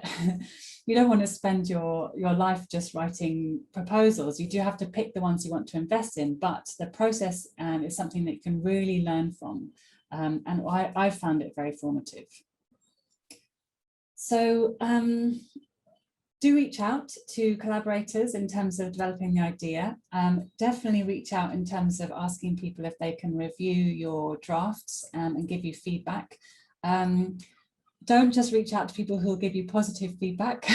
you don't want to spend your life just writing proposals. You do have to pick the ones you want to invest in, but the process is something that you can really learn from. and I found it very formative. So do reach out to collaborators in terms of developing the idea. Definitely reach out in terms of asking people if they can review your drafts and give you feedback. Don't just reach out to people who will give you positive feedback.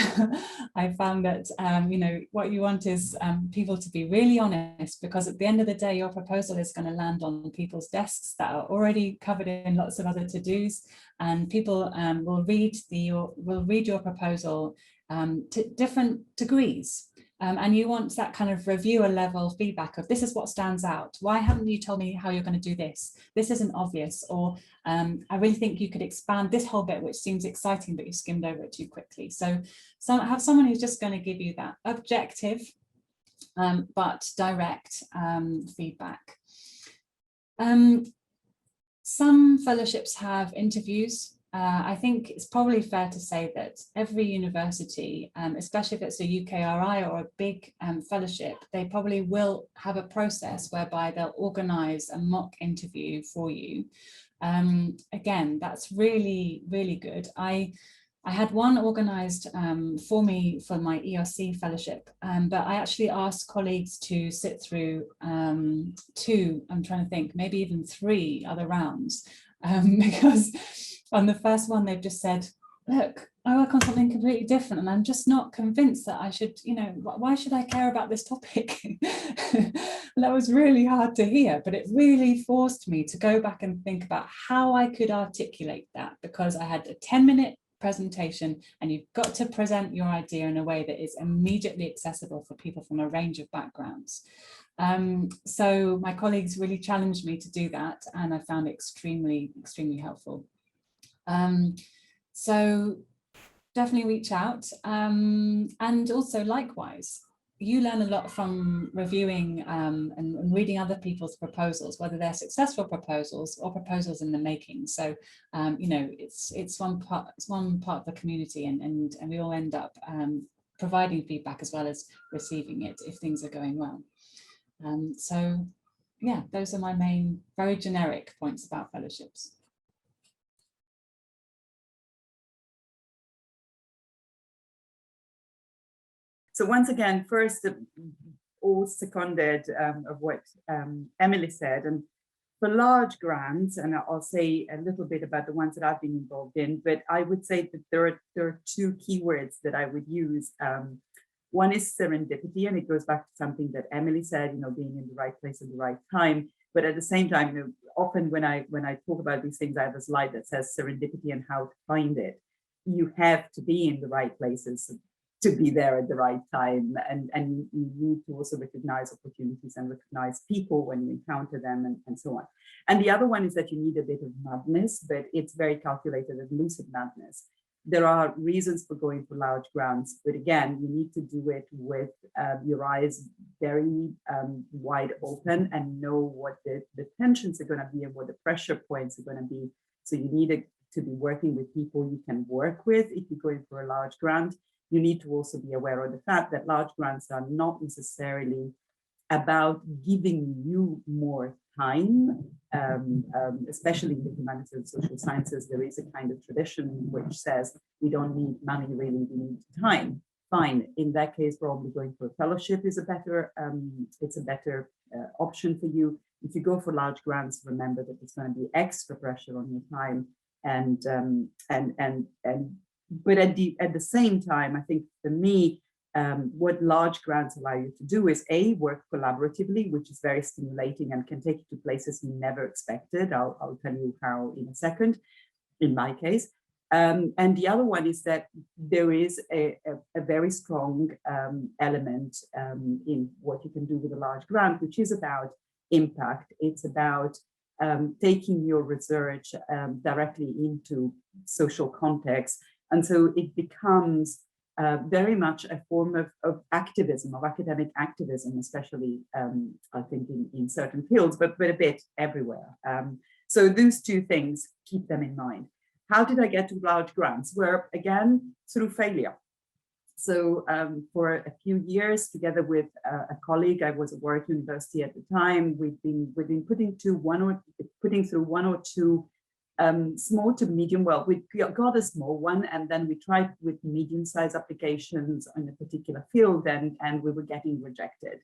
I found that, you know, what you want is people to be really honest, because at the end of the day, your proposal is going to land on people's desks that are already covered in lots of other to-dos, and people will read your proposal to different degrees. And you want that kind of reviewer level feedback of, this is what stands out. Why haven't you told me how you're going to do this? This isn't obvious. Or I really think you could expand this whole bit, which seems exciting, but you skimmed over it too quickly. So have someone who's just going to give you that objective, but direct feedback. Some fellowships have interviews. I think it's probably fair to say that every university, especially if it's a UKRI or a big fellowship, they probably will have a process whereby they'll organise a mock interview for you. Again, that's really, really good. I had one organised for me for my ERC fellowship, but I actually asked colleagues to sit through 2, I'm trying to think, maybe even 3 other rounds, because on the first one, they've just said, look, I work on something completely different and I'm just not convinced that I should, you know, why should I care about this topic? That was really hard to hear, but it really forced me to go back and think about how I could articulate that, because I had a 10-minute presentation and you've got to present your idea in a way that is immediately accessible for people from a range of backgrounds. So my colleagues really challenged me to do that, and I found it extremely, extremely helpful. So definitely reach out, and also likewise, you learn a lot from reviewing and reading other people's proposals, whether they're successful proposals or proposals in the making. So you know, it's one part of the community, and we all end up providing feedback as well as receiving it if things are going well. So yeah, those are my main very generic points about fellowships. So once again, first, all seconded of what Emily said. And for large grants, and I'll say a little bit about the ones that I've been involved in, but I would say that there are 2 keywords that I would use. One is serendipity, and it goes back to something that Emily said, you know, being in the right place at the right time. But at the same time, you know, often when I talk about these things, I have a slide that says serendipity and how to find it. You have to be in the right places to be there at the right time, and you need to also recognize opportunities and recognize people when you encounter them, and so on. And the other one is that you need a bit of madness, but it's very calculated and lucid madness. There are reasons for going for large grants, but again, you need to do it with your eyes very wide open and know what the tensions are going to be and what the pressure points are going to be. So you need to be working with people you can work with if you're going for a large grant. You need to also be aware of the fact that large grants are not necessarily about giving you more time, especially in the humanities and social sciences. There is a kind of tradition which says we don't need money, really, we need time. Fine, in that case, probably going for a fellowship is a better option for you. If you go for large grants, remember that there's going to be extra pressure on your time, but at the same time, I think for me, what large grants allow you to do is work collaboratively, which is very stimulating and can take you to places you never expected. I'll tell you how in a second, in my case. And the other one is that there is a very strong element in what you can do with a large grant, which is about impact. It's about taking your research directly into social context. And so it becomes very much a form of activism, of academic activism, especially, I think, in certain fields, but a bit everywhere. So those 2 things, keep them in mind. How did I get to large grants? Well, again, through failure. So for a few years, together with a colleague, I was at Warwick University at the time. We've been putting through one or two small to medium. Well, we got a small one, and then we tried with medium-sized applications in a particular field, and we were getting rejected.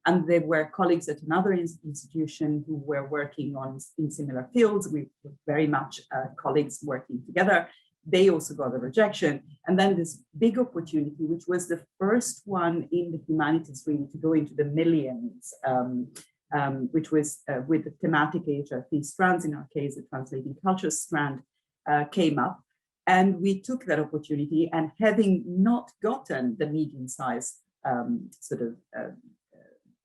And there were colleagues at another institution who were working in similar fields. We were very much colleagues working together. They also got a rejection. And then this big opportunity, which was the first one in the humanities really to go into the millions, which was with the thematic HRP strands, in our case, the translating culture strand came up. And we took that opportunity, and having not gotten the medium-sized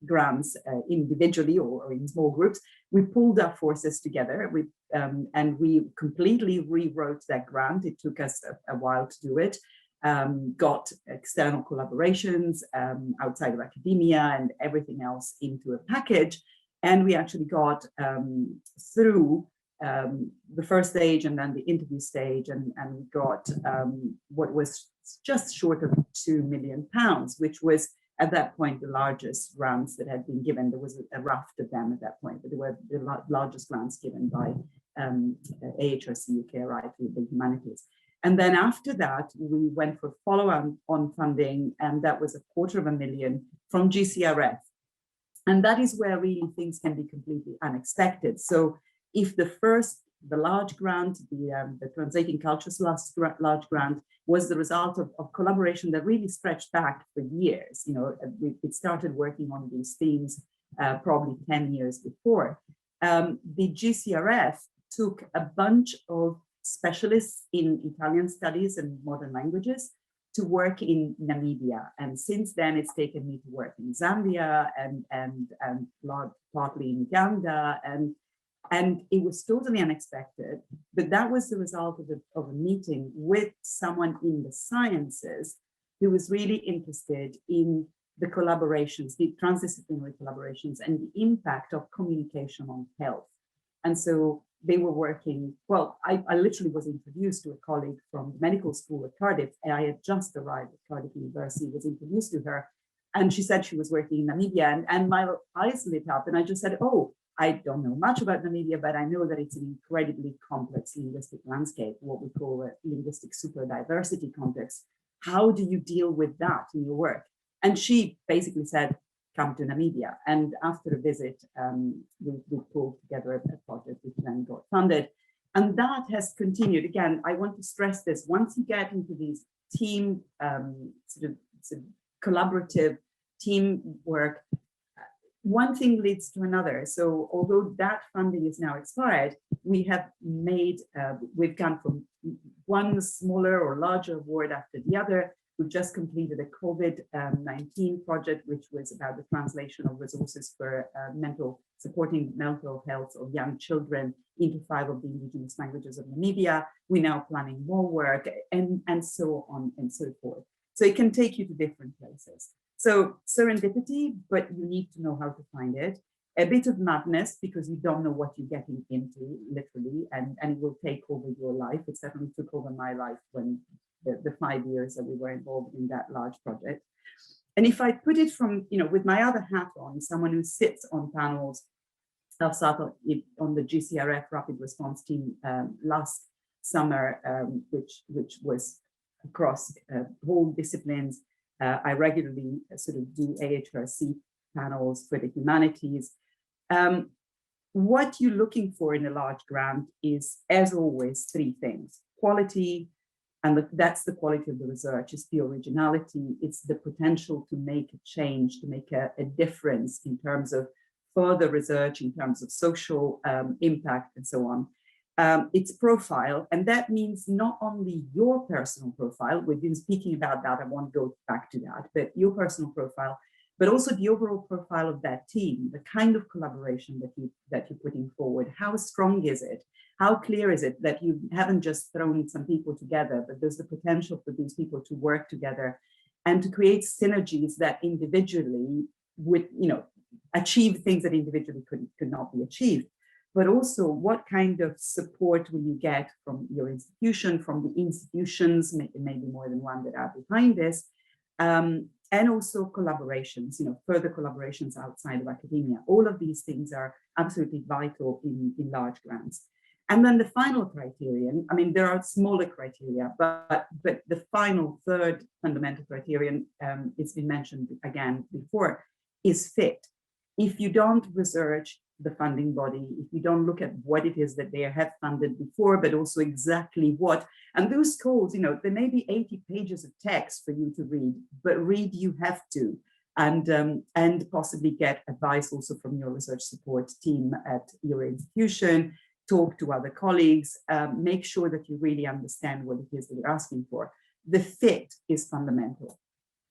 grants individually or in small groups, we pulled our forces together and we completely rewrote that grant. It took us a while to do it. Got external collaborations outside of academia and everything else into a package. And we actually got through the first stage and then the interview stage, and we got what was just short of £2 million, which was at that point the largest grants that had been given. There was a raft of them at that point, but they were the largest grants given by AHRC UK RI to the humanities. And then after that, we went for follow-on funding, and that was £250,000 from GCRF. And that is where really things can be completely unexpected. So if the large grant, the Translating Cultures large grant, was the result of collaboration that really stretched back for years. You know, we started working on these themes probably 10 years before. The GCRF took a bunch of specialists in Italian studies and modern languages to work in Namibia. And since then, it's taken me to work in Zambia and partly in Uganda. And it was totally unexpected, but that was the result of a meeting with someone in the sciences who was really interested in the collaborations, the transdisciplinary collaborations, and the impact of communication on health. And so they were working, well, I literally was introduced to a colleague from medical school at Cardiff, and I had just arrived at Cardiff University, was introduced to her, and she said she was working in Namibia, and my eyes lit up, and I just said, oh, I don't know much about Namibia, but I know that it's an incredibly complex linguistic landscape, what we call a linguistic superdiversity context. How do you deal with that in your work? And she basically said, come to Namibia. And after a visit, we pulled together a project which then got funded. And that has continued. Again, I want to stress this. Once you get into these team, sort of collaborative teamwork, one thing leads to another. So although that funding is now expired, we have made, we've gone from one smaller or larger award after the other. We've just completed a COVID-19 project, which was about the translation of resources for supporting mental health of young children into 5 of the indigenous languages of Namibia. We're now planning more work, and so on and so forth. So it can take you to different places. So serendipity, but you need to know how to find it. A bit of madness, because you don't know what you're getting into, literally, and it will take over your life. It certainly took over my life when the 5 years that we were involved in that large project. And if I put it from, with my other hat on, someone who sits on panels, I've sat on the GCRF Rapid Response Team last summer, which was across whole disciplines. I regularly sort of do AHRC panels for the humanities. What you're looking for in a large grant is, as always, 3 things: quality, and that's the quality of the research. It's the originality, it's the potential to make a change, to make a difference in terms of further research, in terms of social impact, and so on. It's profile, and that means not only your personal profile, we've been speaking about that, I won't go back to that, but your personal profile, but also the overall profile of that team, the kind of collaboration that you're putting forward. How strong is it? How clear is it that you haven't just thrown some people together, but there's the potential for these people to work together and to create synergies that individually would, achieve things that individually could not be achieved. But also, what kind of support will you get from your institution, from the institutions, maybe more than one that are behind this, And also collaborations, further collaborations outside of academia. All of these things are absolutely vital in large grants. And then the final criterion, I mean, there are smaller criteria, but the final third fundamental criterion, it's been mentioned again before, is fit. If you don't research the funding body, if you don't look at what it is that they have funded before, but also exactly what, and those calls, there may be 80 pages of text for you to read, but read you have to, and possibly get advice also from your research support team at your institution, talk to other colleagues, make sure that you really understand what it is that you're asking for. The fit is fundamental.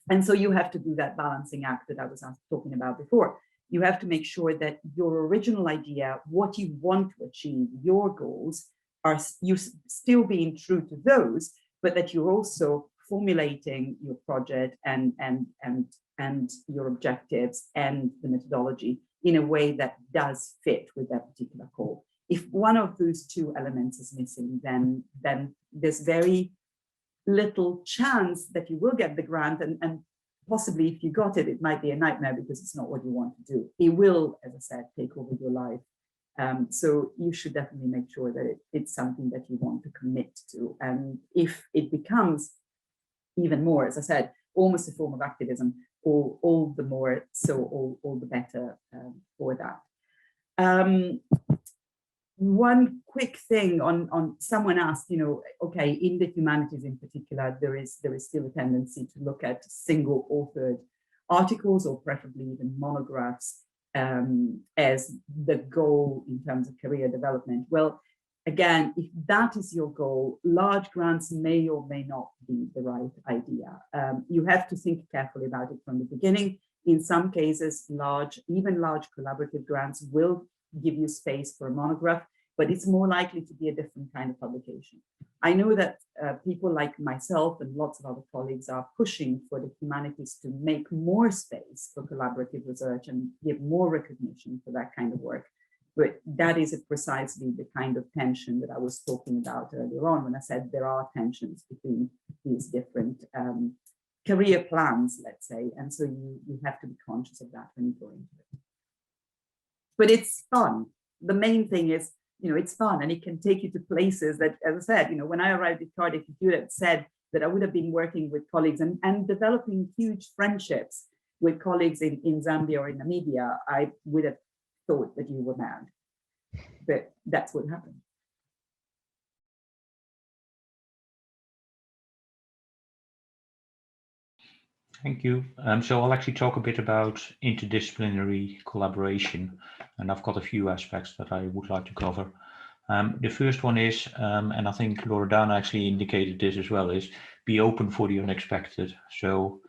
And so you have to do that balancing act that I was talking about before. You have to make sure that your original idea, what you want to achieve, your goals, are you still being true to those, but that you're also formulating your project and your objectives and the methodology in a way that does fit with that particular goal. If one of those two elements is missing, then there's very little chance that you will get the grant, and possibly if you got it, it might be a nightmare because it's not what you want to do. It will, as I said, take over your life. So you should definitely make sure that it's something that you want to commit to. And if it becomes even more, as I said, almost a form of activism, all the more, so all the better for that. One quick thing on someone asked, okay, in the humanities in particular, there is still a tendency to look at single authored articles or preferably even monographs as the goal in terms of career development. Well, again, if that is your goal, large grants may or may not be the right idea. You have to think carefully about it from the beginning. In some cases, even large collaborative grants will give you space for a monograph, but it's more likely to be a different kind of publication. I know that people like myself and lots of other colleagues are pushing for the humanities to make more space for collaborative research and give more recognition for that kind of work. But that is precisely the kind of tension that I was talking about earlier on when I said there are tensions between these different career plans, let's say, and so you have to be conscious of that when you go into it. But it's fun. The main thing is, it's fun, and it can take you to places that, as I said, when I arrived at Cardiff, if you had said that I would have been working with colleagues and developing huge friendships with colleagues in Zambia or in Namibia, I would have thought that you were mad. But that's what happened. Thank you. So I'll actually talk a bit about interdisciplinary collaboration, and I've got a few aspects that I would like to cover. The first one is, and I think Loredana actually indicated this as well, is be open for the unexpected. So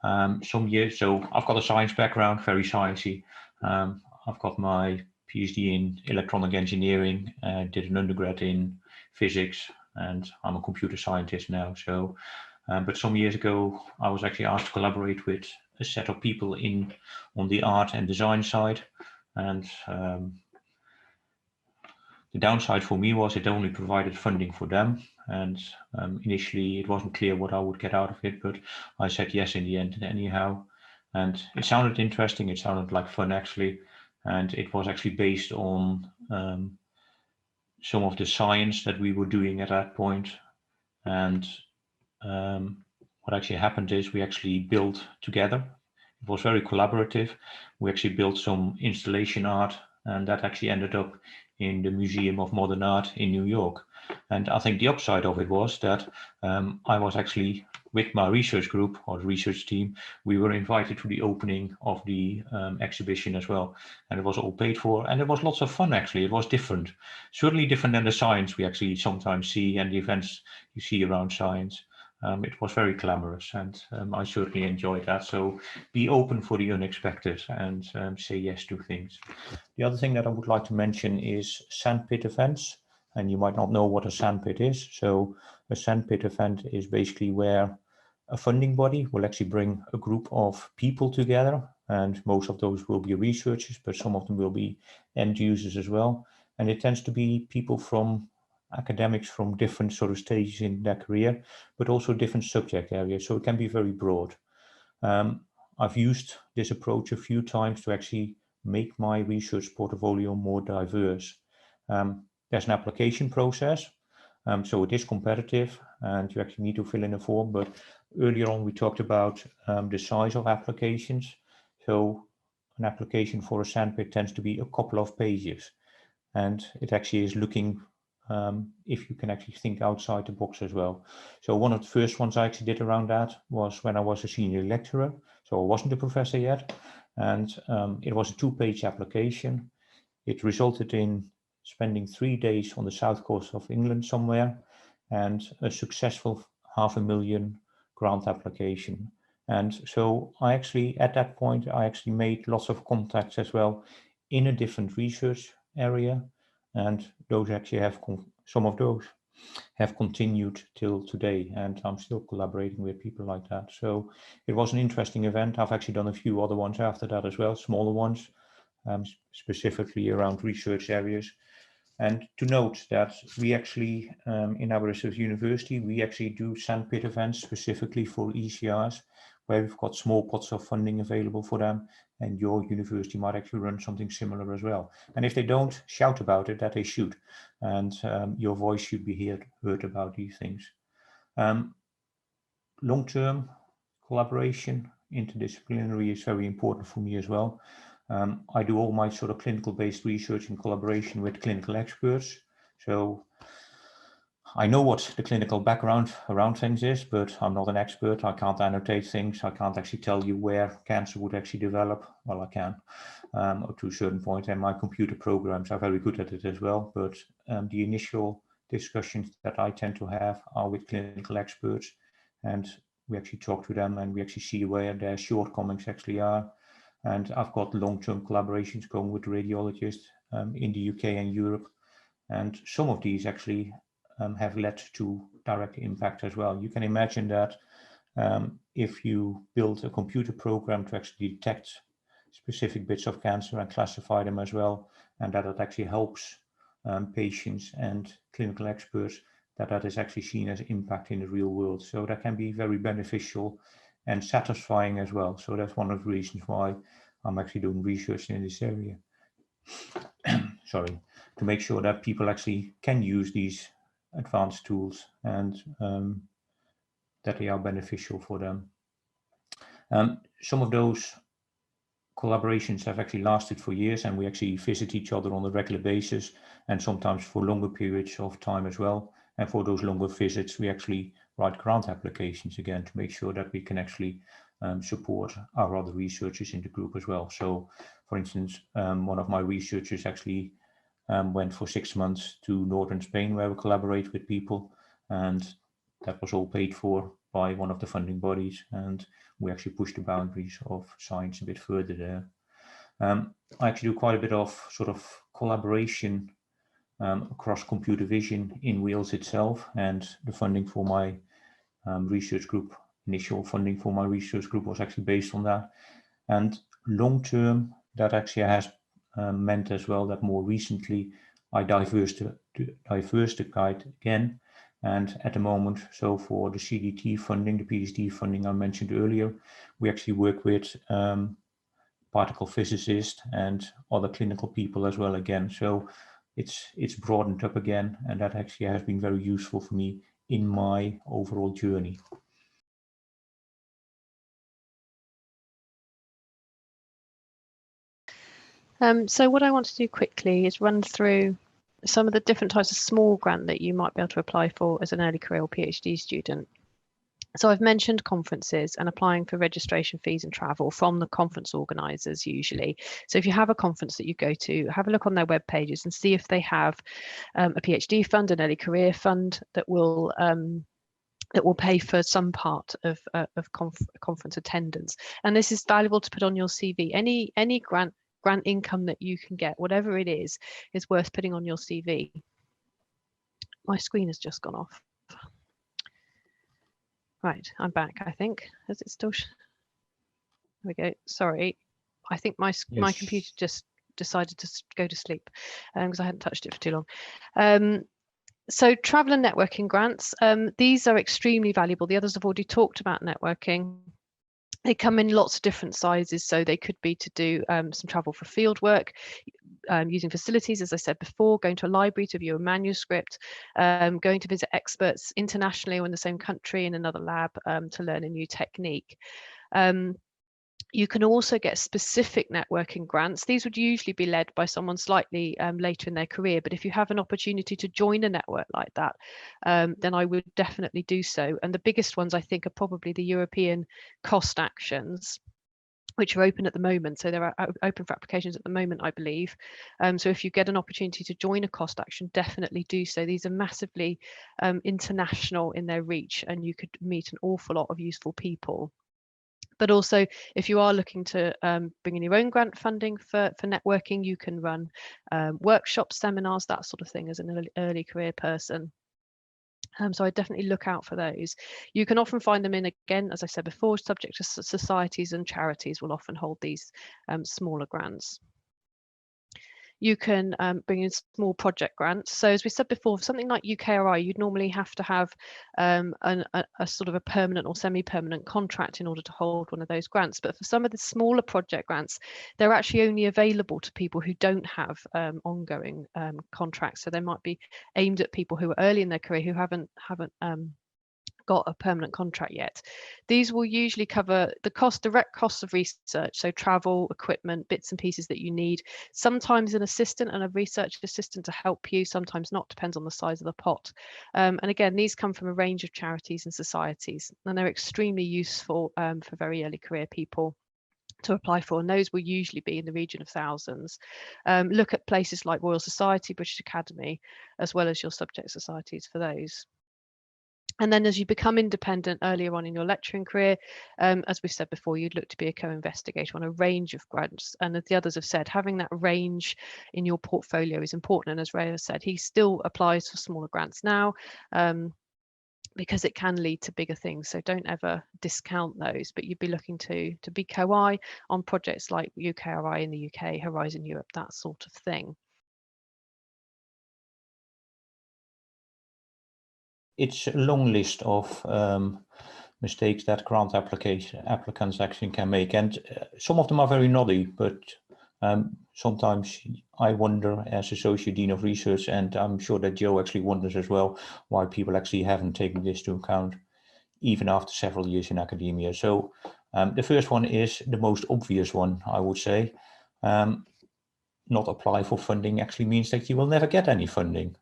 I've got a science background, very sciencey. I've got my PhD in electronic engineering, did an undergrad in physics, and I'm a computer scientist now. So, but some years ago, I was actually asked to collaborate with a set of people on the art and design side. And the downside for me was it only provided funding for them. And initially, it wasn't clear what I would get out of it, but I said yes in the end anyhow. And it sounded interesting. It sounded like fun, actually. And it was actually based on some of the science that we were doing at that point. And what actually happened is we actually built together. It was very collaborative. We actually built some installation art, and that actually ended up in the Museum of Modern Art in New York. And I think the upside of it was that I was actually with my research group or research team, we were invited to the opening of the exhibition as well. And it was all paid for, and it was lots of fun actually. It was different, certainly different than the science we actually sometimes see and the events you see around science. It was very glamorous, and I certainly enjoyed that. So be open for the unexpected and say yes to things. The other thing that I would like to mention is Sandpit Events. And you might not know what a sandpit is. So a sandpit event is basically where a funding body will actually bring a group of people together. And most of those will be researchers, but some of them will be end users as well. And it tends to be people from academics from different sort of stages in their career, but also different subject areas. So it can be very broad. I've used this approach a few times to actually make my research portfolio more diverse. There's an application process, so it is competitive and you actually need to fill in a form, but earlier on we talked about the size of applications. So an application for a Sandpit tends to be a couple of pages, and it actually is looking if you can actually think outside the box as well. So one of the first ones I actually did around that was when I was a senior lecturer, so I wasn't a professor yet, and it was a 2-page application. It resulted in spending 3 days on the south coast of England somewhere, and a successful $500,000 grant application. And so I actually, at that point, I actually made lots of contacts as well in a different research area, and those actually have, some of those have continued till today, and I'm still collaborating with people like that. So it was an interesting event. I've actually done a few other ones after that as well, smaller ones, specifically around research areas. And to note that we actually, in Aberystwyth University, we actually do Sandpit events specifically for ECRs, where we've got small pots of funding available for them, and your university might actually run something similar as well. And if they don't, shout about it, that they should, and your voice should be heard about these things. Long-term collaboration, interdisciplinary, is very important for me as well. I do all my sort of clinical-based research in collaboration with clinical experts. So I know what the clinical background around things is, but I'm not an expert. I can't annotate things. I can't actually tell you where cancer would actually develop. Well, I can up to a certain point, and my computer programs are very good at it as well. But the initial discussions that I tend to have are with clinical experts, and we actually talk to them and we actually see where their shortcomings actually are. And I've got long-term collaborations going with radiologists in the UK and Europe. And some of these actually have led to direct impact as well. You can imagine that if you build a computer program to actually detect specific bits of cancer and classify them as well, and that it actually helps patients and clinical experts, that is actually seen as impact in the real world. So that can be very beneficial and satisfying as well. So that's one of the reasons why I'm actually doing research in this area. Sorry, to make sure that people actually can use these advanced tools and that they are beneficial for them. Some of those collaborations have actually lasted for years, and we actually visit each other on a regular basis, and sometimes for longer periods of time as well. And for those longer visits, we actually write grant applications again to make sure that we can actually support our other researchers in the group as well. So, for instance, one of my researchers actually went for 6 months to northern Spain, where we collaborate with people, and that was all paid for by one of the funding bodies, and we actually push the boundaries of science a bit further there. I actually do quite a bit of sort of collaboration across computer vision in Wales itself, and the funding for my research group, initial funding for my research group, was actually based on that. And long term, that actually has meant as well that more recently I diversified again. And at the moment, so for the CDT funding, the PhD funding I mentioned earlier, we actually work with particle physicists and other clinical people as well again. So it's broadened up again, and that actually has been very useful for me in my overall journey. So what I want to do quickly is run through some of the different types of small grant that you might be able to apply for as an early career or PhD student. So I've mentioned conferences and applying for registration fees and travel from the conference organisers usually. So if you have a conference that you go to, have a look on their web pages and see if they have a PhD fund, an early career fund that will pay for some part of conference attendance. And this is valuable to put on your CV. Any grant income that you can get, whatever it is worth putting on your CV. My screen has just gone off. Right, I'm back, I think. Is it still? There we go. Sorry, I think my computer just decided to go to sleep because I hadn't touched it for too long. So travel and networking grants, these are extremely valuable. The others have already talked about networking. They come in lots of different sizes, so they could be to do some travel for field work, using facilities, as I said before, going to a library to view a manuscript, going to visit experts internationally or in the same country in another lab to learn a new technique. You can also get specific networking grants. These would usually be led by someone slightly later in their career, but if you have an opportunity to join a network like that, then I would definitely do so. And the biggest ones, I think, are probably the European cost actions, which are open at the moment. So they're open for applications at the moment, I believe. So if you get an opportunity to join a cost action, definitely do so. These are massively international in their reach, and you could meet an awful lot of useful people. But also, if you are looking to bring in your own grant funding for networking, you can run workshops, seminars, that sort of thing as an early career person. So I definitely look out for those. You can often find them in, again, as I said before, subject to societies, and charities will often hold these smaller grants. You can bring in small project grants. So as we said before, for something like UKRI, you'd normally have to have a sort of a permanent or semi-permanent contract in order to hold one of those grants. But for some of the smaller project grants, they're actually only available to people who don't have ongoing contracts. So they might be aimed at people who are early in their career who haven't got a permanent contract yet. These will usually cover the direct costs of research, so travel, equipment, bits and pieces that you need, sometimes an assistant and a research assistant to help you, sometimes not, depends on the size of the pot. And again, these come from a range of charities and societies, and they're extremely useful for very early career people to apply for, and those will usually be in the region of thousands. Look at places like Royal Society, British Academy, as well as your subject societies for those. And then as you become independent earlier on in your lecturing career, as we've said before, you'd look to be a co-investigator on a range of grants. And as the others have said, having that range in your portfolio is important. And as Ray has said, he still applies for smaller grants now because it can lead to bigger things. So don't ever discount those, but you'd be looking to be co-I on projects like UKRI in the UK, Horizon Europe, that sort of thing. It's a long list of mistakes that grant applicants actually can make, and some of them are very naughty, but sometimes I wonder, as Associate Dean of Research, and I'm sure that Joe actually wonders as well, why people actually haven't taken this into account, even after several years in academia. So the first one is the most obvious one, I would say. Not apply for funding actually means that you will never get any funding.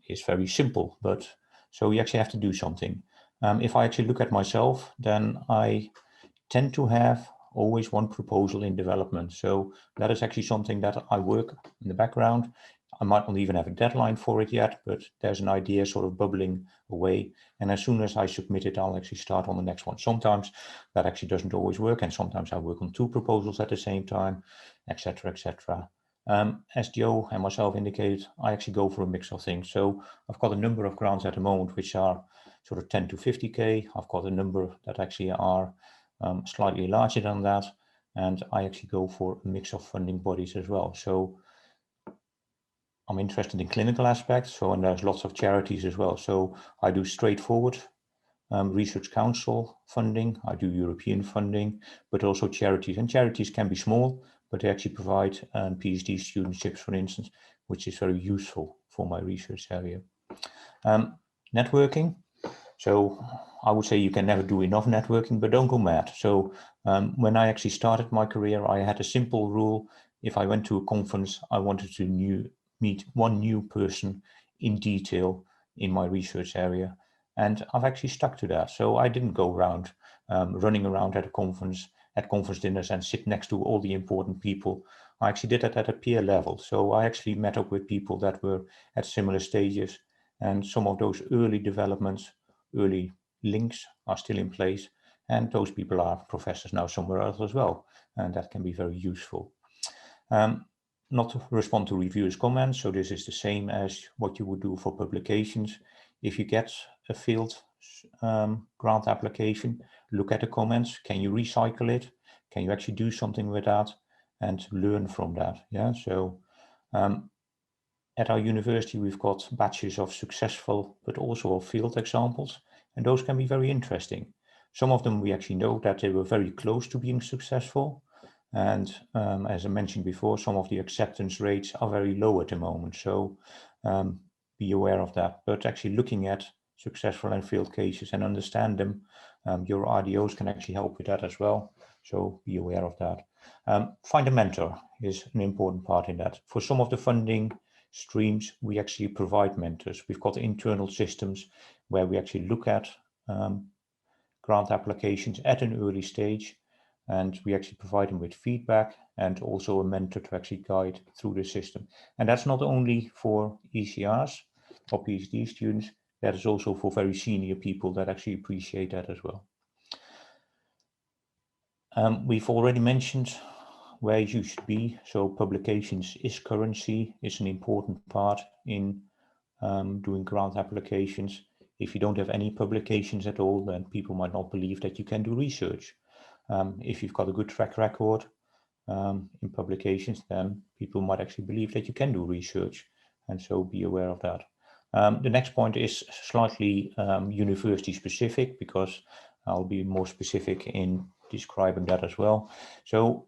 It's very simple, but so you actually have to do something. If I actually look at myself, then I tend to have always one proposal in development. So that is actually something that I work in the background. I might not even have a deadline for it yet, but there's an idea sort of bubbling away. And as soon as I submit it, I'll actually start on the next one. Sometimes that actually doesn't always work. And sometimes I work on 2 proposals at the same time, etc., etc. As Joe and myself indicated, I actually go for a mix of things. So I've got a number of grants at the moment, which are sort of 10 to 50K. I've got a number that actually are slightly larger than that. And I actually go for a mix of funding bodies as well. So I'm interested in clinical aspects. So, and there's lots of charities as well. So I do straightforward research council funding. I do European funding, but also charities. And charities can be small, but they actually provide PhD studentships, for instance, which is very useful for my research area. Networking. So I would say you can never do enough networking, but don't go mad. So when I actually started my career, I had a simple rule. If I went to a conference, I wanted to meet one new person in detail in my research area. And I've actually stuck to that. So I didn't go around running around at conference dinners and sit next to all the important people. I actually did that at a peer level. So I actually met up with people that were at similar stages, and some of those early developments, early links are still in place. And those people are professors now somewhere else as well. And that can be very useful. Not to respond to reviewers' comments. So this is the same as what you would do for publications. If you get a failed grant application, look at the comments. Can you recycle it? Can you actually do something with that and learn from that? Yeah. So at our university, we've got batches of successful, but also of failed examples, and those can be very interesting. Some of them we actually know that they were very close to being successful. And as I mentioned before, some of the acceptance rates are very low at the moment. So be aware of that. But actually looking at successful and failed cases and understand them, your RDOs can actually help with that as well. So be aware of that. Find a mentor is an important part in that. For some of the funding streams, we actually provide mentors. We've got internal systems where we actually look at grant applications at an early stage, and we actually provide them with feedback and also a mentor to actually guide through the system. And that's not only for ECRs or PhD students, that is also for very senior people that actually appreciate that as well. We've already mentioned where you should be. So publications is currency. It's an important part in doing grant applications. If you don't have any publications at all, then people might not believe that you can do research. If you've got a good track record in publications, then people might actually believe that you can do research, and so be aware of that. The next point is slightly university specific, because I'll be more specific in describing that as well. So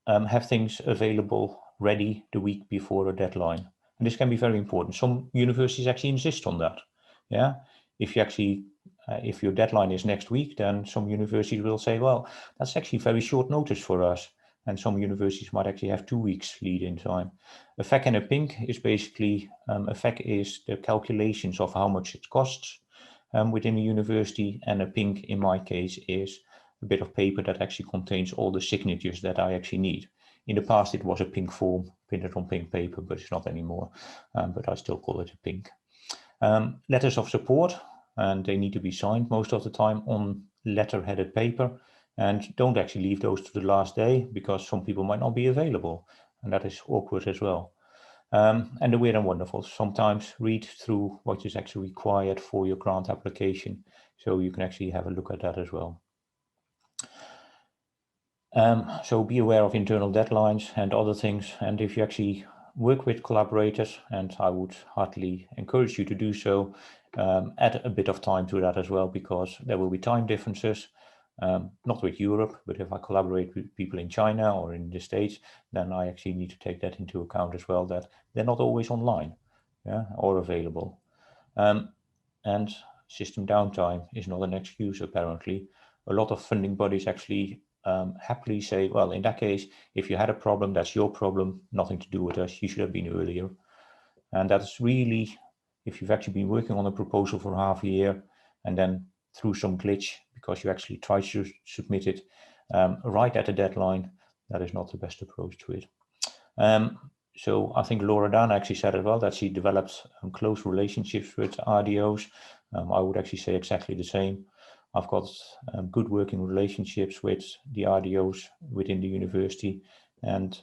have things available ready the week before a deadline. And this can be very important. Some universities actually insist on that. Yeah, if you actually if your deadline is next week, then some universities will say, well, that's actually very short notice for us. And some universities might actually have 2 weeks lead-in time. A FAQ and a PINC is basically, a FAQ is the calculations of how much it costs within a university, and a PINC in my case is a bit of paper that actually contains all the signatures that I actually need. In the past, it was a PINC form printed on PINC paper, but it's not anymore, but I still call it a PINC. Letters of support, and they need to be signed most of the time on letter-headed paper, and don't actually leave those to the last day, because some people might not be available, and that is awkward as well. And the weird and wonderful, sometimes read through what is actually required for your grant application, so you can actually have a look at that as well. So be aware of internal deadlines and other things, and if you actually work with collaborators, and I would heartily encourage you to do so, add a bit of time to that as well, because there will be time differences, not with Europe, but if I collaborate with people in China or in the States, then I actually need to take that into account as well, that they're not always online, yeah, or available. And system downtime is not an excuse, apparently. A lot of funding bodies actually happily say, well, in that case, if you had a problem, that's your problem, nothing to do with us, you should have been earlier. And that's really, if you've actually been working on a proposal for half a year, and then through some glitch, because you actually tried to submit it right at the deadline, that is not the best approach to it. So I think Laura Dan actually said as well that she developed close relationships with RDOs. I would actually say exactly the same. I've got good working relationships with the RDOs within the university, and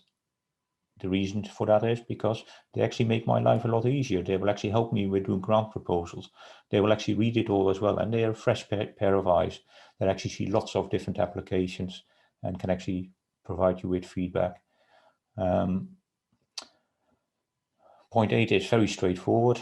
the reason for that is because they actually make my life a lot easier. They will actually help me with doing grant proposals. They will actually read it all as well, and they are a fresh pair of eyes that actually see lots of different applications and can actually provide you with feedback. Point 8 is very straightforward.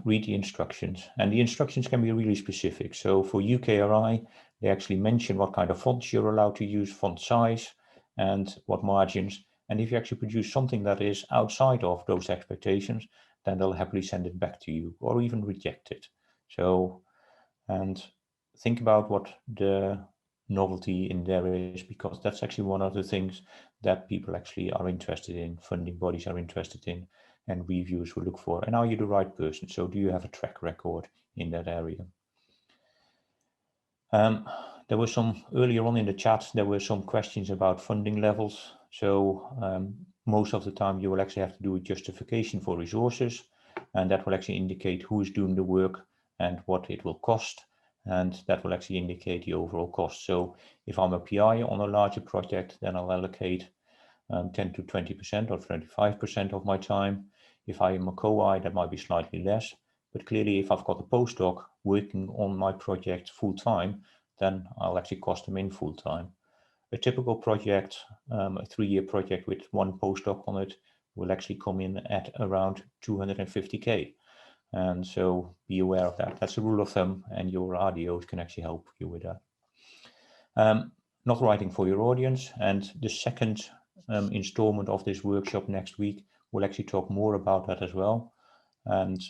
Read the instructions, and the instructions can be really specific. So for UKRI, they actually mention what kind of fonts you're allowed to use, font size, and what margins. And if you actually produce something that is outside of those expectations, then they'll happily send it back to you or even reject it. So, and think about what the novelty in there is, because that's actually one of the things that people actually are interested in, funding bodies are interested in, and reviewers will look for. And are you the right person? So do you have a track record in that area? There were some, earlier on in the chat, there were some questions about funding levels. So most of the time you will actually have to do a justification for resources, and that will actually indicate who is doing the work and what it will cost, and that will actually indicate the overall cost. So if I'm a PI on a larger project, then I'll allocate 10 to 20% or 25% of my time. If I am a co-I, that might be slightly less, but clearly if I've got a postdoc working on my project full time, then I'll actually cost them in full time. A typical project, a 3-year project with one postdoc on it, will actually come in at around 250K. And so be aware of that. That's a rule of thumb, and your RDOs can actually help you with that. Not writing for your audience. And the second installment of this workshop next week will actually talk more about that as well, and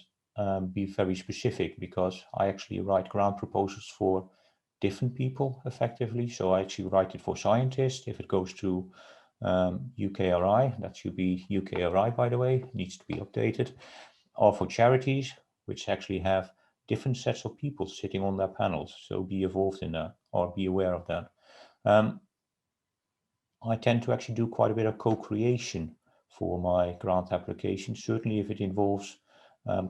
be very specific, because I actually write grant proposals for different people effectively. So I actually write it for scientists. If it goes to UKRI, that should be UKRI, by the way, needs to be updated, or for charities, which actually have different sets of people sitting on their panels. So be involved in that, or be aware of that. I tend to actually do quite a bit of co-creation for my grant applications, certainly if it involves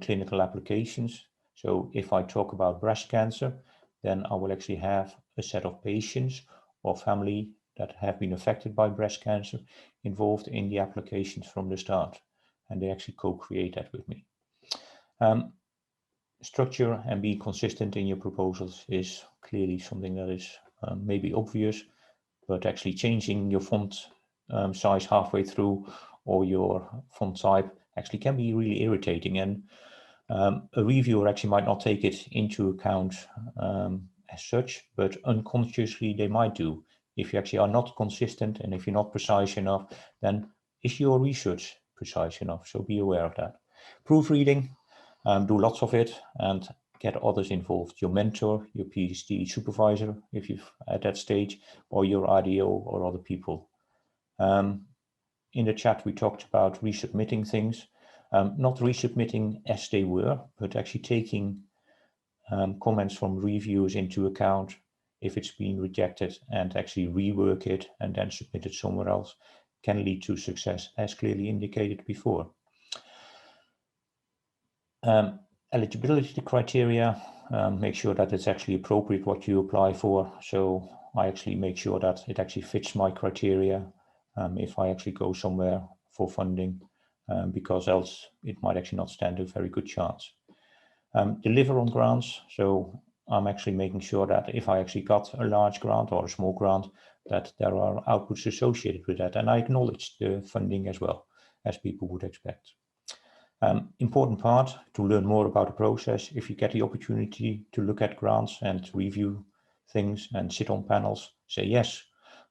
clinical applications. So if I talk about breast cancer, then I will actually have a set of patients or family that have been affected by breast cancer involved in the applications from the start, and they actually co-create that with me. Structure and being consistent in your proposals is clearly something that is maybe obvious, but actually changing your font size halfway through, or your font type, actually can be really irritating, and a reviewer actually might not take it into account as such, but unconsciously they might do. If you actually are not consistent, and if you're not precise enough, then is your research precise enough? So be aware of that. Proofreading, do lots of it, and get others involved, your mentor, your PhD supervisor, if you're at that stage, or your RDO or other people. In the chat, we talked about resubmitting things, not resubmitting as they were, but actually taking comments from reviewers into account if it's been rejected, and actually rework it and then submit it somewhere else can lead to success, as clearly indicated before. Eligibility criteria, make sure that it's actually appropriate what you apply for. So I actually make sure that it actually fits my criteria if I actually go somewhere for funding, because else it might actually not stand a very good chance. Deliver on grants. So I'm actually making sure that if I actually got a large grant or a small grant, that there are outputs associated with that. And I acknowledge the funding as well, as people would expect. Important part to learn more about the process. If you get the opportunity to look at grants and review things and sit on panels, say yes.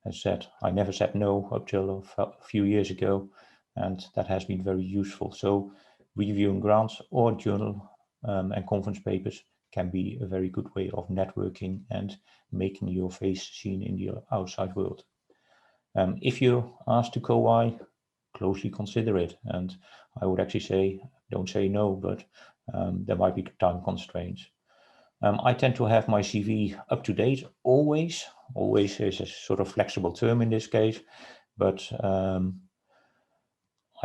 As said, I never said no up till a few years ago, and that has been very useful. So reviewing grants or journal and conference papers can be a very good way of networking and making your face seen in the outside world. If you're asked to co-I, closely consider it, and I would actually say don't say no, but there might be time constraints. I tend to have my CV up to date always. Always is a sort of flexible term in this case, but I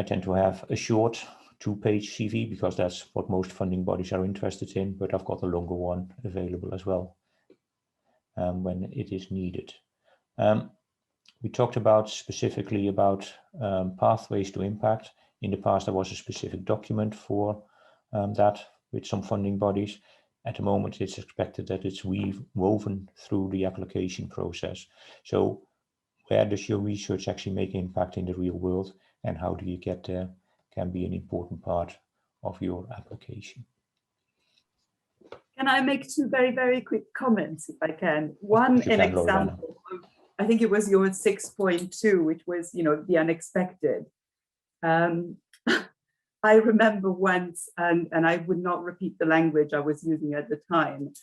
tend to have a short 2-page CV because that's what most funding bodies are interested in, but I've got a longer one available as well when it is needed. We talked about specifically about pathways to impact. In the past, there was a specific document for that with some funding bodies. At the moment, it's expected that it's woven through the application process. So where does your research actually make impact in the real world, and how do you get there can be an important part of your application. Can I make 2 very, very quick comments if I can? One, an example of, I think it was your 6.2, which was, the unexpected. I remember once, and I would not repeat the language I was using at the time,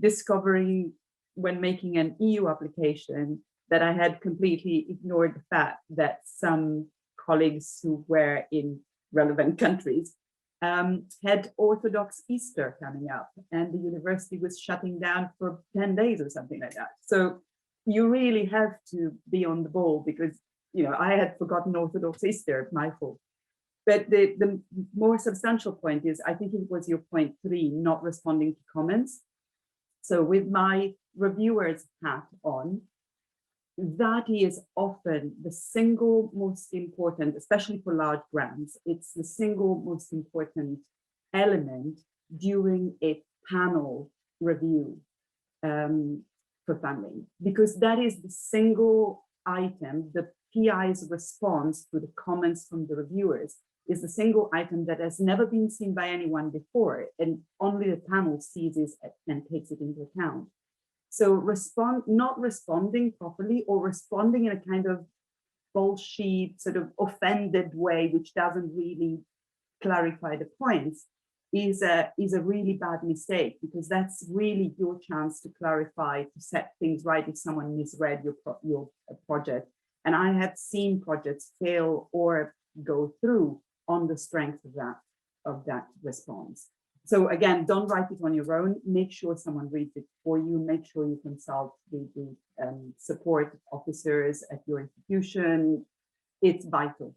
discovering when making an EU application that I had completely ignored the fact that some colleagues who were in relevant countries had Orthodox Easter coming up, and the university was shutting down for 10 days or something like that. So you really have to be on the ball, because I had forgotten Orthodox Easter, my fault. But the more substantial point is, I think it was your point 3, not responding to comments. So with my reviewer's hat on, that is often the single most important, especially for large grants, it's the single most important element during a panel review for funding, because that is the single item, the PI's response to the comments from the reviewers, is a single item that has never been seen by anyone before, and only the panel sees it and takes it into account. So not responding properly, or responding in a kind of bullshit, sort of offended way, which doesn't really clarify the points, is a really bad mistake, because that's really your chance to clarify, to set things right if someone misread your project. And I have seen projects fail or go through on the strength of that response. So again, don't write it on your own. Make sure someone reads it for you. Make sure you consult the support officers at your institution. It's vital.